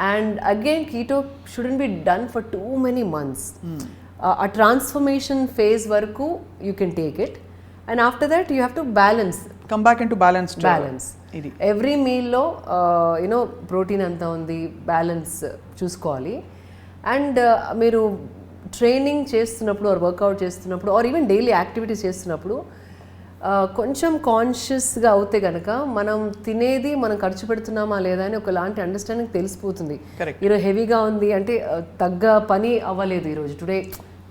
and again keto shouldn't be done for too many months. A transformation phase varaku you can take it, and after that you have to come back into balance idi every meal lo protein anta undi balance chusukovali. And మీరు training చేస్తున్నప్పుడు are work out చేస్తున్నప్పుడు are even daily activities చేస్తున్నప్పుడు కొంచెం కాన్షియస్గా అవుతే కనుక మనం తినేది మనం ఖర్చు పెడుతున్నామా లేదా అని ఒకలాంటి అండర్స్టాండింగ్ తెలిసిపోతుంది. ఈరోజు హెవీగా ఉంది అంటే తగ్గ పని అవ్వలేదు ఈరోజు, today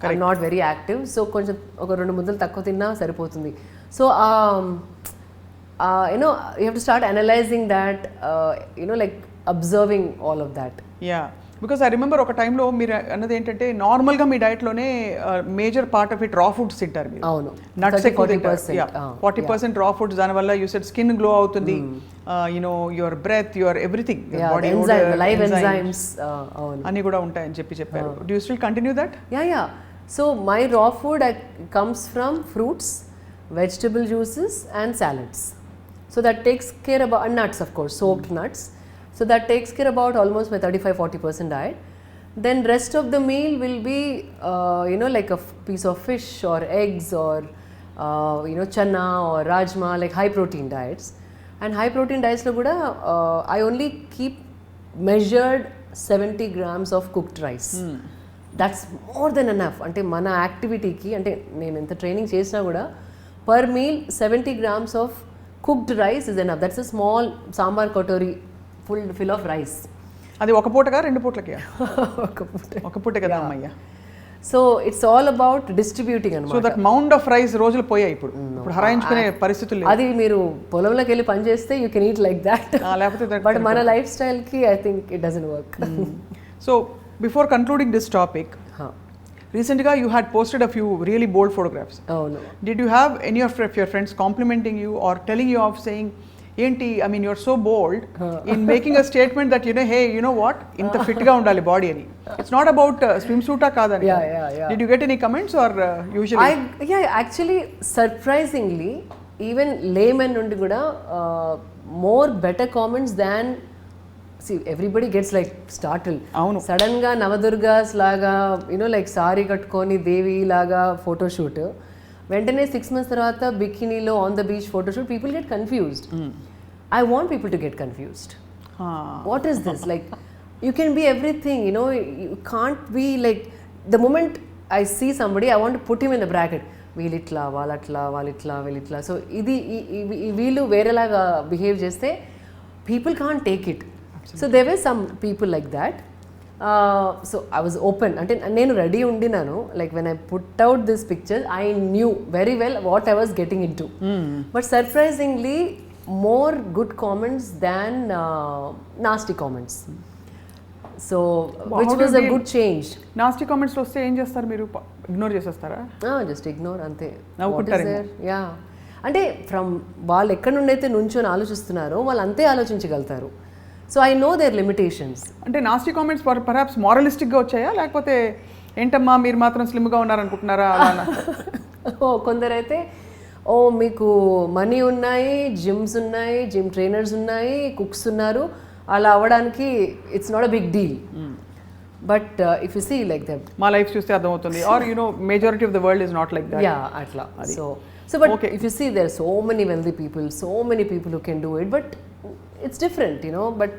I'm not very active, so కొంచెం ఒక 2 ముద్దలు తక్కువ తిన్నా సరిపోతుంది. So you have to start analysing that, like observing all of that. Because I remember ఒక టైంలో మీరు అన్నది ఏంటంటే నార్మల్గా మీ డైట్లోనే మేజర్ పార్ట్ ఆఫ్ ఇట్ రా ఫుడ్స్ తింటారు మీరు. అవును, నట్స్ ఎక్కువ తింటారు. 40% రా ఫుడ్స్, దానివల్ల యూ సెడ్ స్కిన్ గ్లో అవుతుంది, your breath, your everything, body live enzymes అన్నీ కూడా ఉంటాయని చెప్పారు. Do you still continue that? Yeah. So my raw food comes from fruits, vegetable juices and salads. So that takes care about, and nuts of course, soaked nuts. So that takes care about almost my 35-40% diet. Then rest of the meal will be like a piece of fish or eggs or chana or rajma, like high protein diets. And high protein diets lo kuda I only keep measured 70 grams of cooked rice. That's more than enough. Ante mana activity ki ante nenu enta training chesina kuda per meal 70 grams of cooked rice is enough. That's a small sambar kotori full of rice. అది ఒక పూటగా 2 పూటలకి? ఒక పూట కదా అమ్మయ్య. So it's all about distributing అన్నమాట. So that mount of rice రోజులు పోయాయి, ఇప్పుడు హరాయించుకునే పరిస్థితులు లేవు. అది మీరు పొలంలోకి వెళ్ళి పని చేస్తే you can eat like that, but మన లైఫ్ స్టైల్ కి I think it doesn't work. So before concluding this topic, recently you had posted a few really bold photographs. Oh no. Did you have any of your friends complimenting you or telling you off saying, "Enti, I mean you're so bold in making a statement that hey, you know what, inta fit ga undali body ani. It's not about swimsuit ah kadani." Yeah. Did you get any comments or usually? Actually surprisingly even laymen nundi kuda more better comments than, see, everybody gets like startled. Sudden ga Navadurgas laga like sari kattukoni devi laga photo shoot, వెంటనే 6 months తర్వాత బికినీలో on the beach photoshoot, people get confused. I want people to get confused. What is this? Like you can be everything, you can't be like the moment I see somebody I want put him in the bracket, వీళ్ళిట్లా వాళ్ళట్లా వాళ్ళిట్లా వీళ్ళిట్లా. So ఇది వీళ్ళు వేరేలాగా behave చేస్తే people can't take it. So there were some people like that. So I was open, అంటే నేను ready ఉండినాను. Like when I put out this picture I knew very well what I was getting into. But surprisingly more good comments than nasty comments. So which was a good change. Nasty comments వస్తే ఏం చేస్తారు మీరు? Ignore చేసేస్తారా? Just ignore అంతే. నవ్వుకుంటారు. Yeah, అంటే from వాళ్ళు ఎక్కడి నుండి అయితే నుంచొని ఆలోచిస్తున్నారో వాళ్ళు అంతే ఆలోచించగలుగుతారు. So I know their limitations. అంటే నాస్టీ కామెంట్స్ పర్హాప్స్ మారలిస్టిక్గా వచ్చాయా, లేకపోతే ఏంటమ్మా మీరు మాత్రం స్లిమ్గా ఉన్నారనుకుంటున్నారా? కొందరైతే ఓ మీకు మనీ ఉన్నాయి, జిమ్స్ ఉన్నాయి, జిమ్ ట్రైనర్స్ ఉన్నాయి, కుక్స్ ఉన్నారు, అలా అవ్వడానికి it's not a big deal. But if you see like that, మా లైఫ్ చూస్తే అర్థమవుతుంది, are you know majority of the world is not like that. Yeah, అట్లా. So but if you see there are so many wealthy people, so many people who can do it, but it's different, you know. But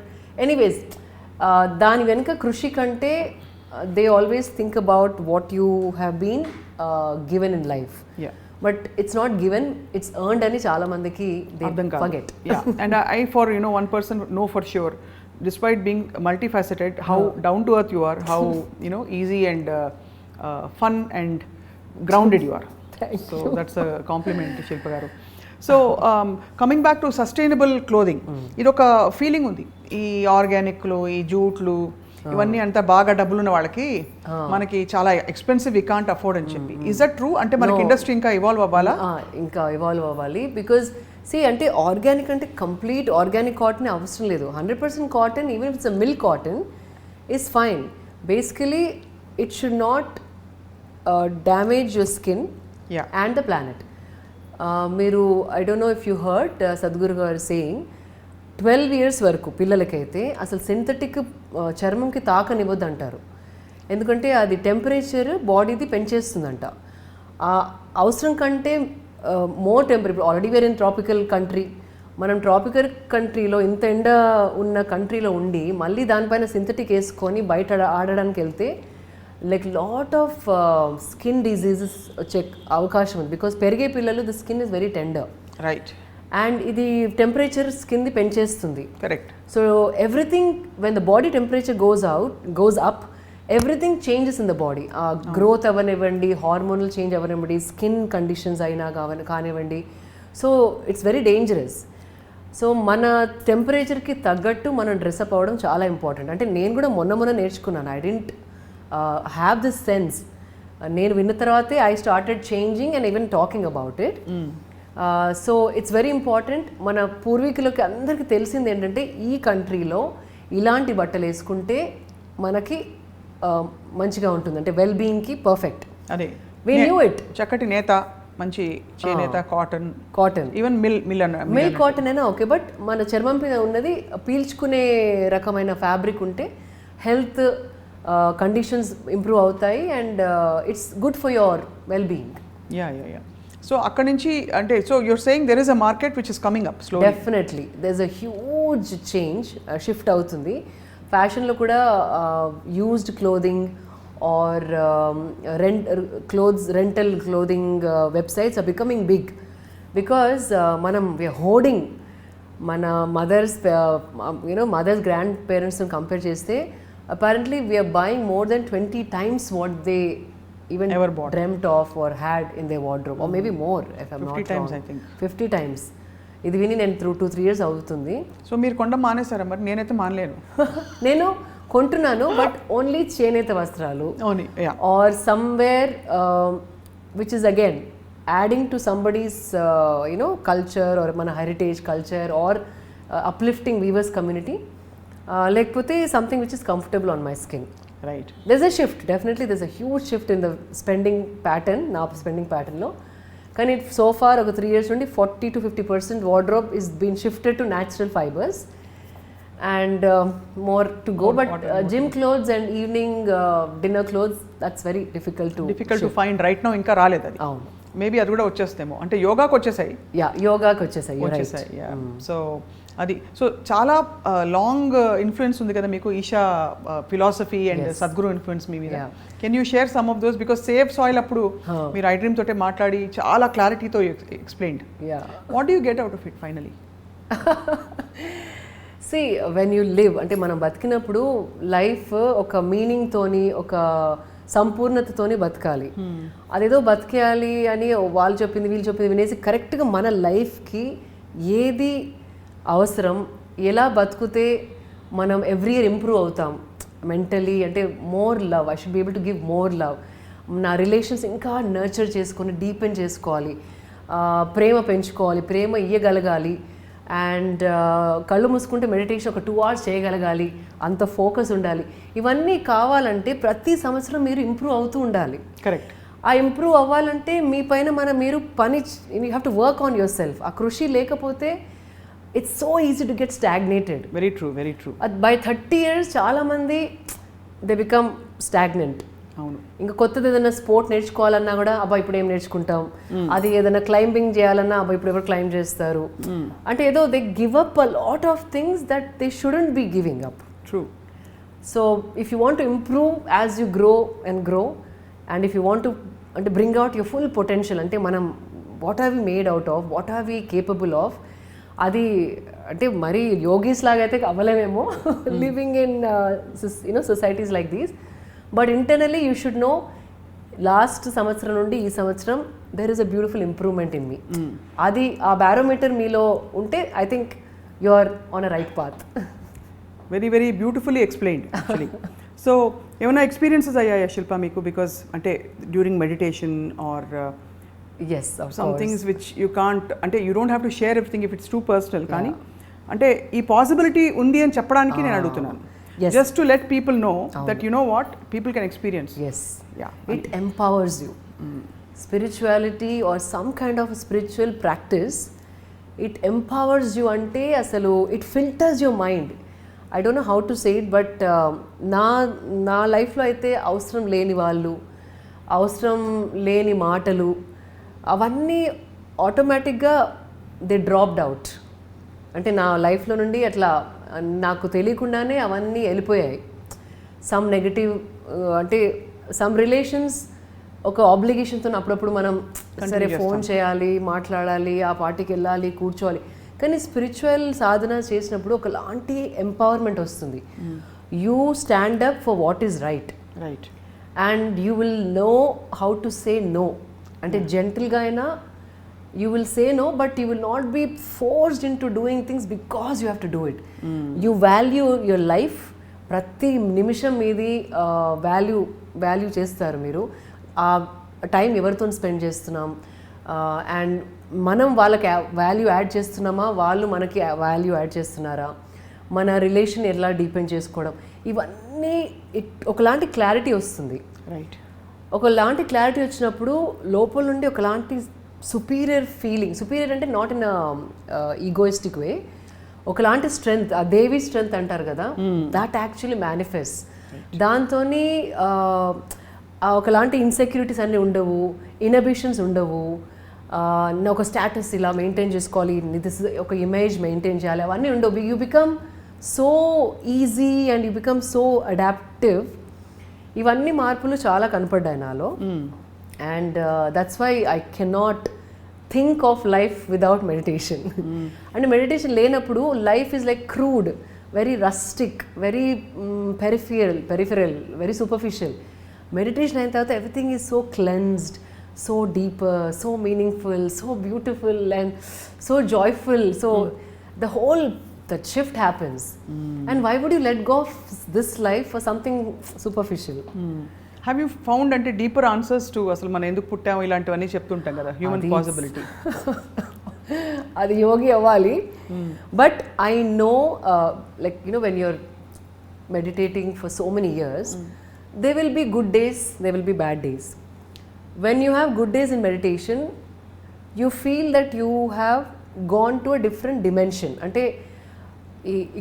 anyways, దాని వెనుక కృషి కంటే they always think about what you have been given in life. Yeah. But it's not given, it's earned అని చాలా మందికి they forget. Yeah. And I for one person know for sure, despite being multifaceted, how down to earth you are, how easy and fun and grounded you are. So that's a compliment to Shilpa garu. So coming back to sustainable clothing, idoka feeling undi ee organic lo ee jute ఇవన్నీ అంతా బాగా డబ్బులున్న వాళ్ళకి మనకి చాలా expensive, we can't afford అని చెప్పి. Is that true? అంటే మనకి ఇండస్ట్రీ ఇంకా ఇవాల్వ్ అవ్వాలా? ఇంకా ఇవాల్వ్ అవ్వాలి. బికాజ్ అంటే ఆర్గానిక్ అంటే కంప్లీట్ ఆర్గానిక్ కాటన్ అవసరం లేదు. 100% cotton, even it's a milk cotton is fine. Basically it should not damage your skin and the planet. మీరు I don't know if you heard Sadhguru గారు saying 12 years వరకు పిల్లలకైతే అసలు synthetic చర్మంకి తాకనివ్వద్దు అంటారు. ఎందుకంటే అది టెంపరేచర్ బాడీది పెంచేస్తుందంట. అవసరం కంటే more temperature. Already we're in tropical country. మనం ట్రాపికల్ కంట్రీలో ఇంత ఎండ ఉన్న కంట్రీలో ఉండి మళ్ళీ దానిపైన సింథటిక్ వేసుకొని బయట ఆడడానికి వెళ్తే like lot of skin diseases వచ్చే అవకాశం ఉంది. బికాస్ పెరిగే పిల్లలు the skin is very tender, right, and ఇది టెంపరేచర్ స్కిన్ది పెంచేస్తుంది. Correct. So everything when the body temperature goes up, everything changes in the body. Growth అవనివ్వండి, హార్మోనల్ చేంజ్ అవనివ్వండి, స్కిన్ కండిషన్స్ అయినా కానివ్వండి. So it's very dangerous. So మన టెంపరేచర్కి తగ్గట్టు మనం డ్రెస్అప్ అవ్వడం చాలా ఇంపార్టెంట్. అంటే నేను కూడా మొన్న నేర్చుకున్నాను. I didn't have this sense. నేను విన్న తర్వాతే I started changing and even talking about it. So it's very important. మన పూర్వీకులకి అందరికీ తెలిసింది ఏంటంటే ఈ కంట్రీలో ఇలాంటి బట్టలు వేసుకుంటే మనకి మంచిగా ఉంటుంది, అంటే వెల్ బీయింగ్కి పర్ఫెక్ట్. అదే వి న్యూ ఇట్. చక్కటి నేత, మంచి చేనేత, కాటన్, ఈవెన్ మిల్ కాటన్ అయినా ఓకే. బట్ మన చర్మం మీద ఉన్నది పీల్చుకునే రకమైన ఫ్యాబ్రిక్ ఉంటే హెల్త్ కండిషన్స్ ఇంప్రూవ్ అవుతాయి and it's good for your well being. Yeah. So అక్కడ నుంచి అంటే so you're saying there is a market which is coming up slowly. Definitely there is a huge change, shift అవుతుంది. ఫ్యాషన్లో కూడా used clothing or rental clothing websites are becoming big. Because మనం we are hoarding మన mothers grand పేరెంట్స్ని compare చేస్తే apparently we are buying more than 20 times what they even ever bought, dreamt of or had in their wardrobe, or maybe more if I'm not wrong. 50 times I think. 50 times. ఇది విని నేను 2-3 years అవుతుంది. So మీరు కొండ మానేసారా? మరి నేనైతే మానలేను. నేను కొంటున్నాను, బట్ ఓన్లీ చేనేత వస్త్రాలు or somewhere which is again adding to somebody's culture or మన heritage culture or uplifting weavers community. లేకపోతే something which is comfortable on my skin. Right. there's a shift, definitely there's a huge shift in the spending pattern, నా spending pattern లో. కానీ so far ఒక 3 years నుండి 40-50% wardrobe is been shifted to natural fibers and more to go. But gym clothes and evening dinner clothes, that's very difficult to find right now. ఇంకా రాలేదు అది. అవును, maybe అది కూడా వచ్చేస్తేమో. అంటే యోగాకి వచ్చేసాయి. యోగాకి వచ్చేసాయి. సో అది సో చాలా లాంగ్ ఇన్ఫ్లుయెన్స్ ఉంది కదా మీకు Isha philosophy and Sadhguru influence మీ మీద. Can you share some of those? Because save soil అప్పుడు మీరు iDream తోటే మాట్లాడి చాలా క్లారిటీతో explained. What do you get out of it finally? See when you live అంటే మనం బతికినప్పుడు లైఫ్ ఒక మీనింగ్తోని ఒక సంపూర్ణతతోని బతకాలి. అదేదో బతికేయాలి అని వాళ్ళు చెప్పింది వీళ్ళు చెప్పింది వినేసి కరెక్ట్గా మన లైఫ్కి ఏది అవసరం, ఎలా బతికితే మనం ఎవ్రీ ఇయర్ ఇంప్రూవ్ అవుతాం మెంటలీ, అంటే more love, I should be able to give more love, నా రిలేషన్స్ ఇంకా నర్చర్ చేసుకొని డీపెన్ చేసుకోవాలి, ప్రేమ పెంచుకోవాలి, ప్రేమ ఇయ్యగలగాలి, అండ్ కళ్ళు మూసుకుంటే మెడిటేషన్ ఒక 2 hours చేయగలగాలి, అంత ఫోకస్ ఉండాలి. ఇవన్నీ కావాలంటే ప్రతి సంవత్సరం మీరు ఇంప్రూవ్ అవుతూ ఉండాలి. కరెక్ట్. ఆ ఇంప్రూవ్ అవ్వాలంటే మీ పైన మీరు పని, you have to work on your self. ఆ కృషి లేకపోతే it's so easy to get stagnated. Very true, very true. By 30 years చాలామంది దే బికమ్ స్టాగ్నెంట్. అవును. ఇంకా కొత్తది ఏదైనా స్పోర్ట్ నేర్చుకోవాలన్నా కూడా అబ్బా ఇప్పుడు ఏం నేర్చుకుంటాం, అది ఏదైనా క్లైంబింగ్ చేయాలన్నా అబ్బా ఇప్పుడు ఎవరు క్లైంబ్ చేస్తారు, అంటే ఏదో they give up a lot of things that they shouldn't be giving up. True. So if you want to improve as you grow and grow, and if you want to అంటే bring out your full potential, అంటే మనం what are we made out of, what are we capable of, అది అంటే మరీ యోగీస్ లాగా అయితే అవ్వలేమేమో living in societies like these, but internally you should no last సంవత్సరం నుండి ఈ సంవత్సరం there is a beautiful improvement in me. అది ఆ బ్యారోమీటర్ మీలో ఉంటే I think you are on a right path. Very very beautifully explained actually. So ఏమైనా experiences అయ్యాయా శిల్ప మీకు, బికాస్ అంటే డ్యూరింగ్ మెడిటేషన్ ఆర్ ఎస్ some things which you can't, అంటే you don't have to share everything if it's too personal, కానీ అంటే ఈ possibility ఉంది అని చెప్పడానికి నేను అడుగుతున్నాను. Yes. Just to let people know that you know what people can experience. Yes. Yeah. It empowers you. Spirituality or some kind of spiritual practice, it empowers you ante asalu it filters your mind. I don't know how to say it, but na life lo aithe avasram leni vallu, avasram leni maatalu avanni automatic ga they dropped out. అంటే నా లైఫ్లో నుండి అట్లా నాకు తెలియకుండానే అవన్నీ వెళ్ళిపోయాయి. Some negative అంటే సమ్ రిలేషన్స్ ఒక ఆబ్లిగేషన్తో అప్పుడప్పుడు మనం సరే ఫోన్ చేయాలి, మాట్లాడాలి, ఆ పార్టీకి వెళ్ళాలి, కూర్చోవాలి, కానీ స్పిరిచువల్ సాధన చేసినప్పుడు ఒకలాంటి ఎంపవర్మెంట్ వస్తుంది. You stand up for what is right, right, and you will know how to say no. అంటే జెంటిల్గా అయినా you will say no, but you will not be forced into doing things because you have to do it. You value your life. ప్రతి నిమిషం మీది value చేస్తారు మీరు. ఆ time ఎవరితో స్పెండ్ చేస్తున్నాం, అండ్ మనం వాళ్ళకి వాల్యూ యాడ్ చేస్తున్నామా, వాళ్ళు మనకి వాల్యూ యాడ్ చేస్తున్నారా, మన రిలేషన్ ఎలా డీపెండ్ చేసుకోవడం, ఇవన్నీ ఒకలాంటి క్లారిటీ వస్తుంది. రైట్. ఒకలాంటి క్లారిటీ వచ్చినప్పుడు లోపల నుండి ఒకలాంటి సుపీరియర్ ఫీలింగ్, సుపీరియర్ అంటే నాట్ ఇన్ ఈగోయిస్టిక్ వే, ఒకలాంటి స్ట్రెంగ్త్, ఆ దేవి స్ట్రెంగ్త్ అంటారు కదా, దాట్ యాక్చువల్లీ మేనిఫెస్ట్. దాంతో ఒకలాంటి ఇన్సెక్యూరిటీస్ అన్నీ ఉండవు, ఇన్హిబిషన్స్ ఉండవు, ఒక స్టేటస్ ఇలా మెయింటైన్ చేసుకోవాలి, దిస్ ఒక ఇమేజ్ మెయింటైన్ చేయాలి, అవన్నీ ఉండవు. You become so easy and you become so adaptive. ఇవన్నీ మార్పులు చాలా కనపడ్డాయి నాలో. And that's why I cannot think of life without meditation. And meditation లేనప్పుడు life is like crude, very rustic, very peripheral, very superficial. Meditation అయిన తర్వాత everything is so cleansed, so deeper, so meaningful, so beautiful and so joyful. So that shift happens. And why would you let go of this life for something superficial? Have you found అంటే deeper answers to అసలు మనం ఎందుకు పుట్టాము ఇలాంటివన్నీ చెప్తుంటాం కదా, human possibility? అది యోగి అవ్వాలి. But I know like when you're meditating for so many years, they will be good days, they will be bad days. When you have good days in meditation, you feel that you have gone to a different dimension. అంటే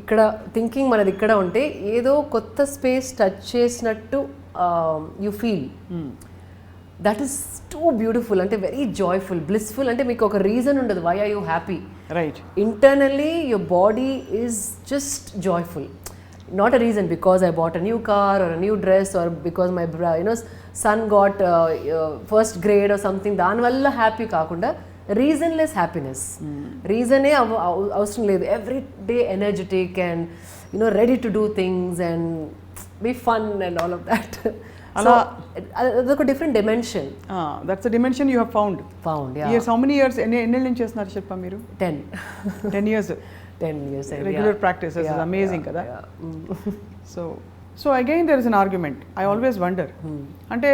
ఇక్కడ thinking మనది ఇక్కడ ఉంటే ఏదో కొత్త space touch చేసినట్టు you feel. That is too beautiful, అంటే very joyful, blissful. అంటే మీకు ఒక రీజన్ ఉండదు why are you happy. Right. Internally your body is just joyful, not a reason because I bought a new car or a new dress or because my son got first grade or something, దానివల్ల happy కాకుండా reasonless happiness. రీజనే అవసరం లేదు. Every day energetic and ready to do things and be fun and all of that. So అదొక different dimension. That's the dimension you have found. Years how many years ఎన్ని నుంచి చేస్తున్నారు శిల్ప మీరు? 10 years. 10 years regular practice is amazing కదా. So again there is an argument. I always wonder, అంటే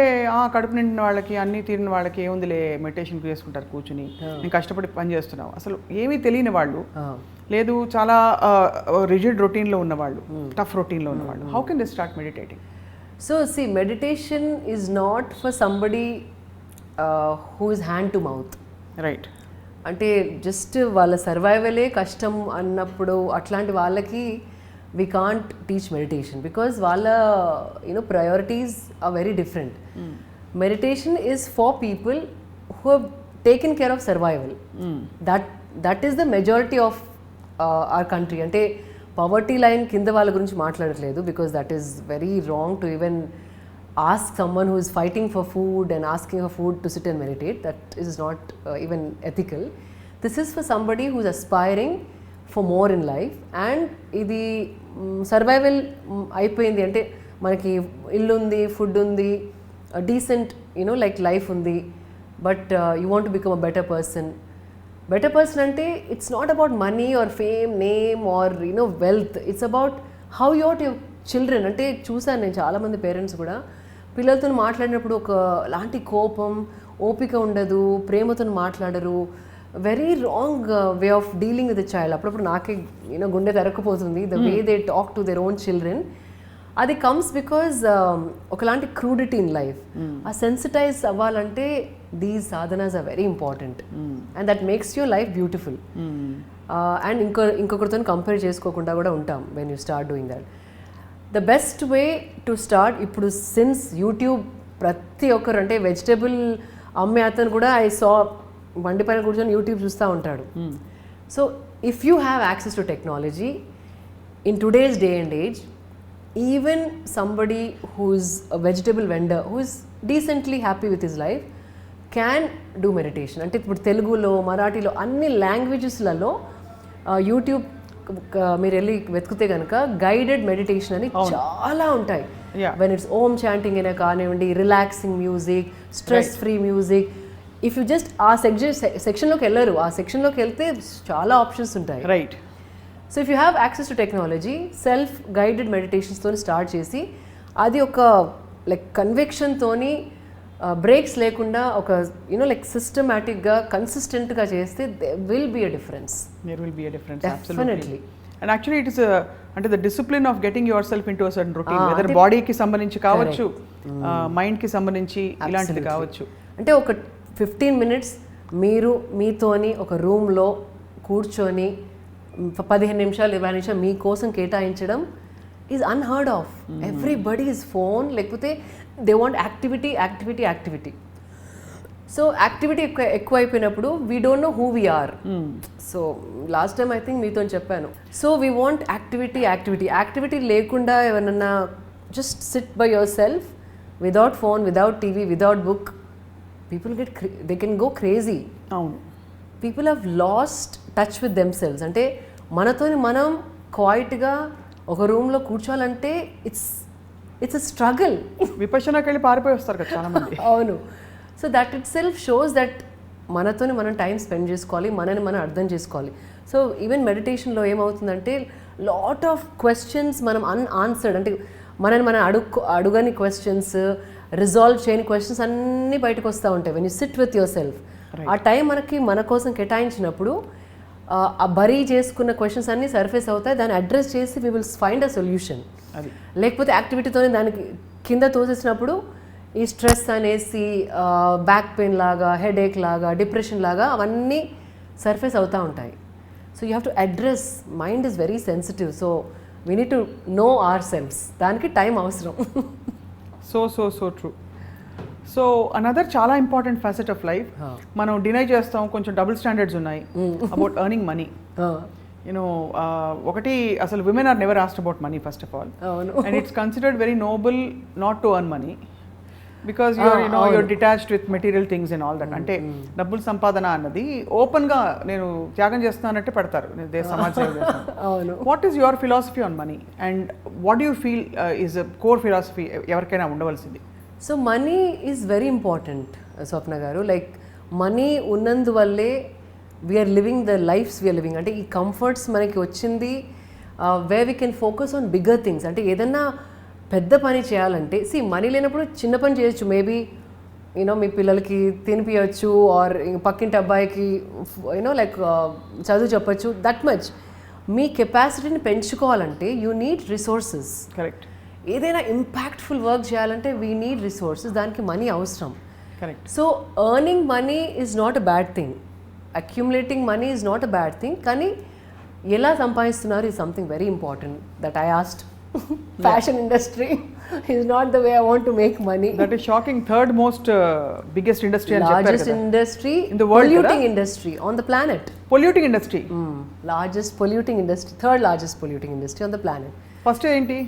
కడుపు నిండిన వాళ్ళకి అన్నీ తీరిన వాళ్ళకి ఏముందిలే మెడిటేషన్ చేసుకుంటారు కూర్చుని, నేను కష్టపడి పని చేస్తున్నావు, అసలు ఏమీ తెలియని వాళ్ళు, లేదు చాలా రిజిడ్ రొటీన్లో ఉన్నవాళ్ళు, టఫ్ రొటీన్లో ఉన్నవాళ్ళు, how can they start meditating? So see, meditation is not for somebody who is hand to mouth. Right. అంటే జస్ట్ వాళ్ళ సర్వైవలే కష్టం అన్నప్పుడు అట్లాంటి వాళ్ళకి we can't teach meditation because వాళ్ళ priorities are very different. Meditation is for people who have taken care of survival. That is the majority of our country. అంటే poverty line కింద వాళ్ళ గురించి మాట్లాడట్లేదు, because that is very wrong to even ask someone who is fighting for food and asking for food to SIT and meditate. That is not even ethical. This is for somebody who is aspiring for more in life. And ఇది survival అయిపోయింది అంటే మనకి ఇల్లు ఉంది, food ఉంది, decent like life ఉంది, but you want to become a better person. Better person అంటే it's not about money or fame, name or wealth. It's about how you are your children. అంటే చూసాను నేను చాలామంది పేరెంట్స్ కూడా పిల్లలతో మాట్లాడినప్పుడు ఒక లాంటి కోపం, ఓపిక ఉండదు, ప్రేమతో మాట్లాడరు. Very wrong way of dealing with the child. అప్పుడప్పుడు నాకే గుండె తెరకపోతుంది the way they talk to their own children. అది కమ్స్ బికాజ్ ఒకలాంటి క్రూడిటీ ఇన్ లైఫ్. ఆ సెన్సిటైజ్ అవ్వాలంటే these sadhanas are very important and that makes your life beautiful. And ఇంకొకరితో compare చేసుకోకుండా కూడా ఉంటాం when you start doing that. The best way to start ఇప్పుడు since YouTube ప్రతి ఒక్కరు అంటే వెజిటబుల్ అమ్మే అతను కూడా ఐ సా బండి పైన కూర్చొని యూట్యూబ్ చూస్తూ ఉంటాడు. So if you have access to technology in today's day and age, even somebody who is a vegetable vendor who is decently happy with his life can do meditation. అంటే ఇప్పుడు తెలుగులో, మరాఠీలో అన్ని లాంగ్వేజెస్లలో YouTube మీరు వెళ్ళి వెతికితే కనుక గైడెడ్ మెడిటేషన్ అని చాలా ఉంటాయి. వెన్ ఇట్స్ ఓమ్ చాంటింగ్ అయినా కానివ్వండి, relaxing music, stress free music. If you just ఆ సెక్షన్లోకి వెళ్ళరు, ఆ సెక్షన్లోకి వెళ్తే చాలా ఆప్షన్స్ ఉంటాయి. Right. So if you have access to technology, self guided మెడిటేషన్స్తో స్టార్ట్ చేసి అది ఒక లైక్ కన్విక్షన్తోని బ్రేక్స్ లేకుండా ఒక లైక్ సిస్టమాటిక్గా కన్సిస్టెంట్గా చేస్తే there will be a difference. Definitely. And actually it is అంటే the discipline of getting yourself into a certain routine, whether బాడీకి సంబంధించి కావచ్చు, మైండ్కి సంబంధించి ఇలాంటిది కావచ్చు. అంటే ఒక 15 minutes మీరు మీతోని ఒక రూమ్లో కూర్చొని 15 నిమిషాలు 20 నిమిషాలు మీకోసం కేటాయించడం is unheard of. Everybody is phone, లేకపోతే they want activity. So activity ఎక్కువ అయిపోయినప్పుడు we don't know who we are. So last time I think మీతో చెప్పాను. సో వీ వాంట్ యాక్టివిటీ లేకుండా ఎవరన్నా just sit by yourself without phone, without TV, without book, they can go crazy. అవును. People have lost touch with themselves. అంటే మనతోని మనం క్వైట్గా ఒక రూమ్లో కూర్చోవాలంటే ఇట్స్ అ స్ట్రగుల్. విపక్షణకి వెళ్ళి పారిపోయి వస్తారు కదా చాలా మంది. అవును. So that itself shows that మనతోని మనం టైం స్పెండ్ చేసుకోవాలి, మనని మనం అర్థం చేసుకోవాలి. సో ఈవెన్ మెడిటేషన్లో ఏమవుతుందంటే లాట్ ఆఫ్ క్వశ్చన్స్ మనం అన్ఆన్సర్డ్, అంటే మనని మనం అడుగని క్వశ్చన్స్, రిజాల్వ్ చేయని క్వశ్చన్స్ అన్నీ బయటకు వస్తూ ఉంటాయి when you SIT with your self. ఆ టైం మనకి మన కోసం కేటాయించినప్పుడు ఆ బరీ చేసుకున్న క్వశ్చన్స్ అన్నీ సర్ఫేస్ అవుతాయి. దాన్ని అడ్రస్ చేసి we will find a solution. లేకపోతే యాక్టివిటీతోనే దానికి కింద తోసేసినప్పుడు ఈ స్ట్రెస్ అనేసి బ్యాక్ పెయిన్ లాగా, హెడేక్ లాగా, డిప్రెషన్ లాగా అవన్నీ సర్ఫేస్ అవుతూ ఉంటాయి. So you have to address. Mind is very sensitive. So we need to know our selfs. దానికి టైం అవసరం. So true. సో అనదర్ చాలా ఇంపార్టెంట్ ఫ్యాసెట్ ఆఫ్ లైఫ్, మనం డినై చేస్తాం, కొంచెం డబుల్ స్టాండర్డ్స్ ఉన్నాయి అబౌట్ ఎర్నింగ్ మనీ. ఒకటి అసలు women are never asked about money first of all, and it's considered very noble not to earn money. Because you're detached with material things and all that. అంటే డబ్బులు సంపాదన అన్నది ఓపెన్గా నేను త్యాగం చేస్తున్నానంటే పెడతారు సమాజ సేవ చేస్తాను. What is your philosophy on money and what you feel is core philosophy ఎవరికైనా ఉండవలసింది? So money is very important Swapna garu. Like money ఉన్నందువల్లే we are living the lifes we are living. అంటే ఈ కంఫర్ట్స్ మనకి వచ్చింది way we can focus on bigger things. అంటే ఏదన్నా పెద్ద పని చేయాలంటే మనీ లేనప్పుడు చిన్న పని చేయొచ్చు. మేబీ మీ పిల్లలకి తినిపించచ్చు ఆర్ పక్కింటి అబ్బాయికి లైక్ చదువు చెప్పచ్చు. దట్ మచ్ మీ కెపాసిటీని పెంచుకోవాలంటే యూ నీడ్ రిసోర్సెస్. కరెక్ట్. ఏదైనా ఇంపాక్ట్ఫుల్ వర్క్ చేయాలంటే వీ నీడ్ రిసోర్సెస్. దానికి మనీ అవసరం. Correct. So earning money is not a bad thing, accumulating money is not a bad thing. కానీ ఎలా సంపాదిస్తున్నారు is something very important that I asked. Fashion industry is not the way I want to make money. That is shocking. Third most biggest industry and largest industry in the world, polluting industry on the planet. Polluting industry. Largest polluting industry, third largest polluting industry on the planet. First enti?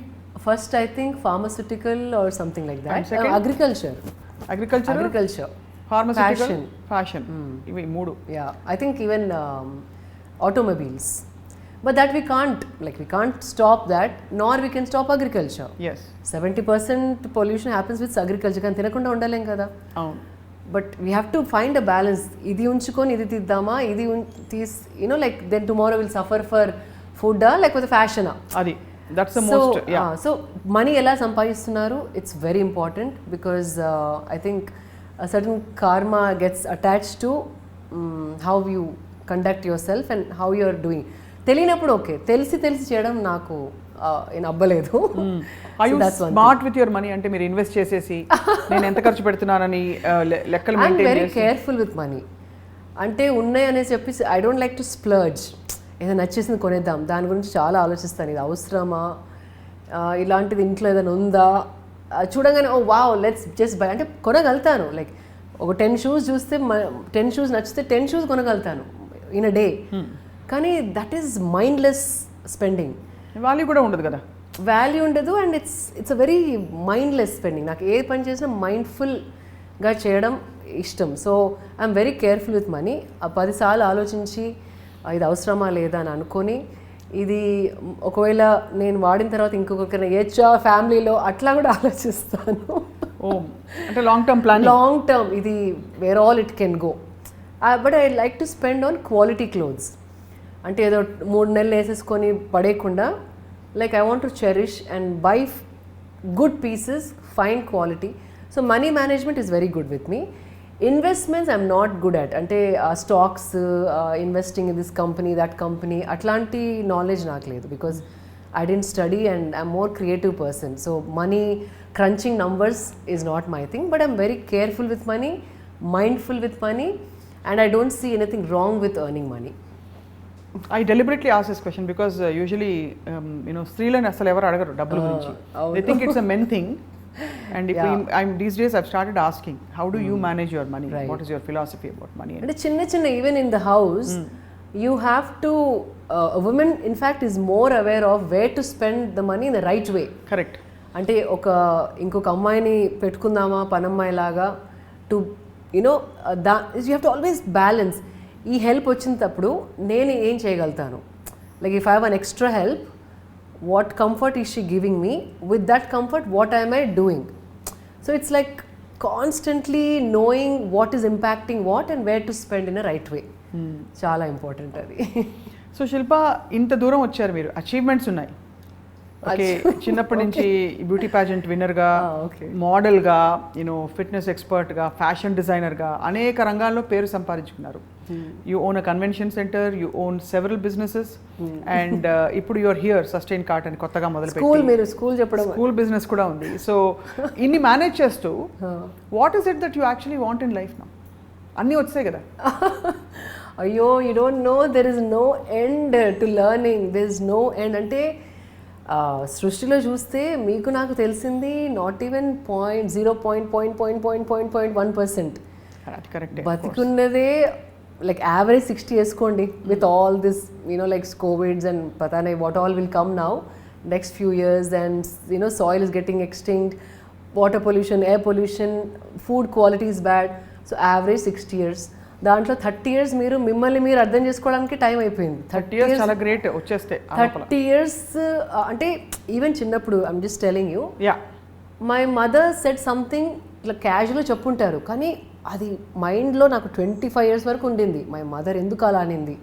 First I think pharmaceutical or something like that. And second? Agriculture. Pharmaceutical, fashion. Ivi moodu. Yeah, I think even automobiles. But that we can't stop that, nor we can stop agriculture. Yes. 70% pollution happens with agriculture. Kan tinakunda undalem kada. Avunu. But we have to find a balance. Idi unchukoni idi tiddama, idi like then tomorrow we'll suffer for food like with the fashion. Adi. That's the most, yeah. So money ela sampadistunnaru, it's very important because I think a certain karma gets attached to how you conduct yourself and how you are doing. తెలియనప్పుడు okay, తెలిసి చేయడం నాకు అబ్బలేదు. Are you smart with your money? అంటే మీరు invest చేసేసి నేను ఎంత ఖర్చు పెడుతున్నానని లెక్కలు మెయింటైన్ చేసి? I am very careful with money. అంటే ఉన్నాయి అనేసి చెప్పి ఐ డోంట్ లైక్ టు స్ప్లర్జ్. ఏదో నచ్చేసింది కొనేద్దాం, దాని గురించి చాలా ఆలోచిస్తాను. ఇది అవసరమా, ఇలాంటిది ఇంట్లో ఏదైనా ఉందా, చూడగానే ఓ వావ్ లెట్స్ జస్ట్ బై అంటే కొనగలుగుతాను. లైక్ ఒక 10 షూస్ చూస్తే 10 షూస్ నచ్చితే 10 షూస్ కొనగలుగుతాను ఇన్ అ డే. కానీ that is mindless spending. Value కూడా ఉండదు కదా, వాల్యూ ఉండదు. And it's a very mindless spending. నాకు ఏ పని చేసినా మైండ్ఫుల్గా చేయడం ఇష్టం. So I'm very careful with money. 10 సార్లు ఆలోచించి ఇది అవసరమా లేదా అని అనుకొని, ఇది ఒకవేళ నేను వాడిన తర్వాత ఇంకొకరికైనా ఏచ్చా ఫ్యామిలీలో అట్లా కూడా ఆలోచిస్తాను. అంటే లాంగ్ టర్మ్ ఇది wear all it can go. But I like to spend on quality clothes. అంటే ఏదో 3 నెలలు వేసేసుకొని పడేయకుండా, like I want to cherish and buy good pieces, fine quality. So money management is very good with me. Investments I'm not good at. అంటే stocks, investing in this company that company, అట్లాంటి నాలెడ్జ్ నాకు లేదు. Because I don't study and I'm more creative person. So money crunching numbers is not my thing. But I'm very careful with money, mindful with money, and I don't see anything wrong with earning money. I deliberately asked this question because usually స్త్రీలను అసలు ఎవరు అడగరు డబ్బుల గురించి. They think it's a men thing. And if these days I've started asking, how do you manage your money? Right. What is your philosophy about money? And chinna even in the house, you have to a woman in fact is more aware of where to spend the money in the right way. Correct. అంటే ఇంకొక అమ్మాయిని పెట్టుకుందామా పనమ్మాయి లాగా to you have to always balance. ఈ help వచ్చినప్పుడు నేను ఏం చేయగలుగుతాను, like if I have an extra help, what comfort is she giving me, with that comfort what I'm I doing. So it's like constantly knowing what is impacting what and where to spend in a right way. చాలా important అది. So శిల్ప, ఇంత దూరం వచ్చారు మీరు, achievements ఉన్నాయి. Okay, చిన్నప్పటి నుంచి beauty pageant విన్నర్గా, మోడల్గా, ఫిట్నెస్ ఎక్స్పర్ట్గా, ఫ్యాషన్ డిజైనర్గా అనేక రంగాల్లో పేరు సంపాదించుకున్నారు. You own a convention centre, you own several businesses, and ఇప్పుడు యూఆర్ హియర్ సస్టైన్కార్ట్ అని కొత్తగా మొదలుపెట్టి స్కూల్ బిజినెస్ కూడా ఉంది. సో ఇన్ని మేనేజ్ చేస్తూ what is it that you actually want in life now? అన్నీ వచ్చాయి కదా. అయ్యో, you don't know, there is no end to learning, there is no end. అంటే సృష్టిలో చూస్తే మీకు నాకు తెలిసింది నాట్ ఈవెన్ 0.1%. బతికున్నదే లైక్ యావరేజ్ 60 వేసుకోండి, with all this like covids and పతానే what all will come now next few years, and soil is getting extinct. Water pollution, air pollution, food quality is bad. So average 60 years. దాంట్లో 30 years మిమ్మల్ని మీరు అర్థం చేసుకోవడానికి time అయిపోయింది. 30 years చాలా great వచ్చేస్తే 30 years అంటే ఈవెన్ చిన్నప్పుడు I'm just telling you, my mother said something ఇట్లా క్యాజువల్గా చెప్పుంటారు, కానీ అది మైండ్లో నాకు 25 years వరకు ఉండింది. మై మదర్ ఎందుకు అలా అనింది,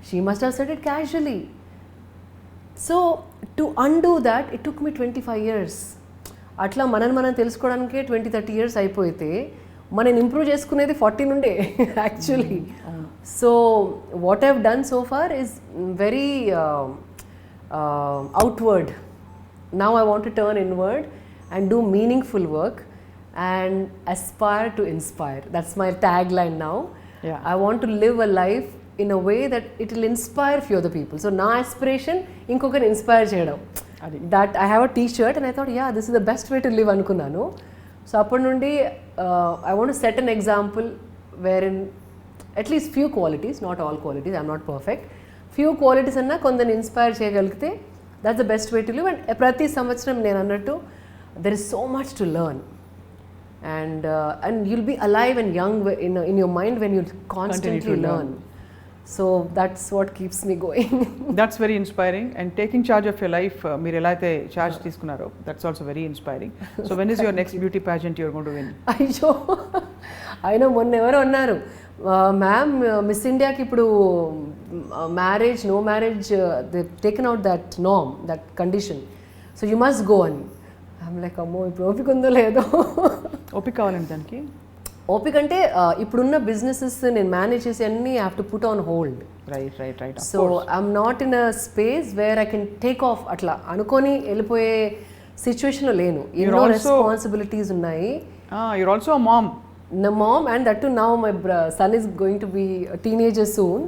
she must have said it casually. So to undo that it took me 25 years. అట్లా మనం తెలుసుకోవడానికే 20-30 years అయిపోతే మనం ఇంప్రూవ్ చేసుకునేది 40 నుండే actually. So what I've done so far is very outward. Now I want to turn inward and do meaningful work and aspire to inspire. That's my tagline now. I want to live a life in a way that it will inspire few other people. So na aspiration inkoka inspire cheyadam. That I have a t-shirt and I thought this is the best way to live anukunnanu. So appudu nundi I want to set an example wherein at least few qualities, not all qualities, I'm not perfect, few qualities anna kondan inspire cheyagalite, that's the best way to live. And prati samvatsaram nenu annattu there is so much to learn, and you'll be alive and young in your mind when you constantly learn. So that's what keeps me going. That's very inspiring, and taking charge of your life meer ela aithe charge తీసుకున్నారో that's also very inspiring. So when is your next beauty pageant you're going to win? అయ్యో అయినా మొన్న ఎవరో అన్నారు, ma'am miss ఇండియాకి ఇప్పుడు marriage, no marriage, they taken out that norm, that condition, so you must go అని. I'm like అమ్మో ఇప్పుడు ఓపిక ఉందో లేదో. ఓపిక కావాలండి దానికి. ఓపిక అంటే ఇప్పుడున్న బిజినెసెస్ నేను మేనేజ్ చేసి అన్నీ I have to put on hold. Right. So I'm not in a space where I can take off అట్లా అనుకొని వెళ్ళిపోయే సిచ్యువేషన్లో లేను. ఎన్నో రెస్పాన్సిబిలిటీస్ ఉన్నాయి. You're also a mom. Mom, and that too now my son is going to be a teenager soon.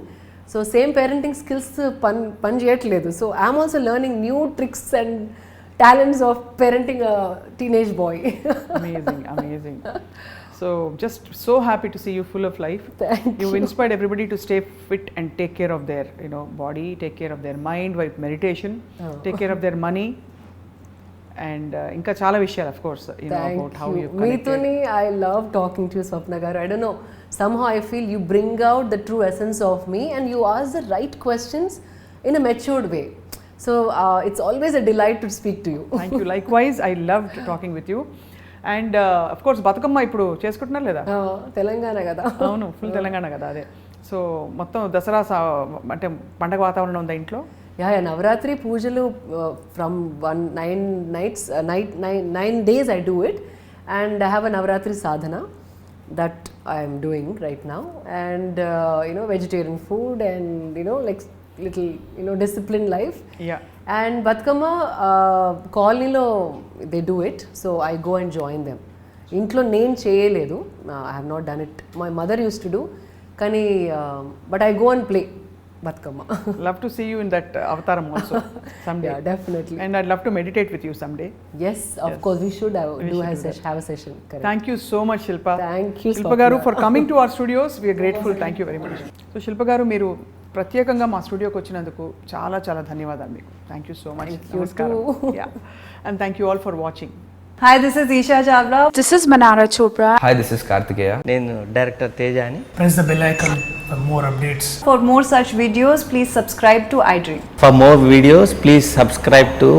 So same parenting skills pan cheyatledu. So I'm also learning new tricks and talents of parenting a teenage boy. Amazing. So just so happy to see you full of life. You've inspired everybody to stay fit and take care of their body, take care of their mind with meditation, take care of their money, and ఇంకా చాలా విషయాలు of course about how you connected. Meetuni, I love talking to you, Swapna garu. I don't know, somehow I feel you bring out the true essence of me and you ask the right questions in a matured way. So it's always a delight to speak to you. Thank you. Likewise, I loved talking with you. And of course Bathukamma ఇప్పుడు చేసుకుంటున్నారు లేదా? తెలంగాణ కదా. అవును, full Telangana కదా అదే. So మొత్తం దసరా అంటే పండగ వాతావరణం ఉందా ఇంట్లో? నవరాత్రి పూజలు from 9 days I do it, and I have a navratri sadhana that I am doing right now, and vegetarian food and like little disciplined life. And Batkama colony lo they do it, so I go and join them. Intlo name cheyaledu, I have not done it. My mother used to do, kani but I go and play Batkama. Love to see you in that avataram also someday. Yeah, definitely. And I'd love to meditate with you someday. Yes, of course we should have a session. Correct. Thank you so much, Shilpa. Thank you, Shilpa garu, for coming to our studios. We are grateful. Thank you very much. So Shilpa garu, మీరు ప్రత్యేకంగా మా స్టూడియోకి వచ్చినందుకు చాలా చాలా ధన్యవాదాలు మీకు. Thank you so much. నమస్కారం. And thank you all for watching. Hi, this is Isha Chavla. This is Manara Chopra. Hi, this is Kartikeya. నేను డైరెక్టర్ తేజ అని. Press the bell icon for more updates. For more such videos, please subscribe to iDream. For more videos, please subscribe to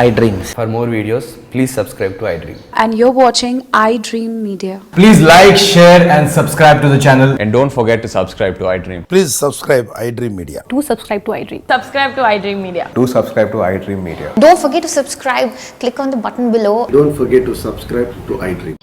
iDream. For more videos, please subscribe to iDream. And you're watching iDream Media. Please like, share and subscribe to the channel. And don't forget to subscribe to iDream. Please subscribe iDream Media. Do subscribe to iDream. Subscribe to iDream Media. Do subscribe to iDream Media. Don't forget to subscribe. Click on the button below. Don't forget to subscribe to iDream.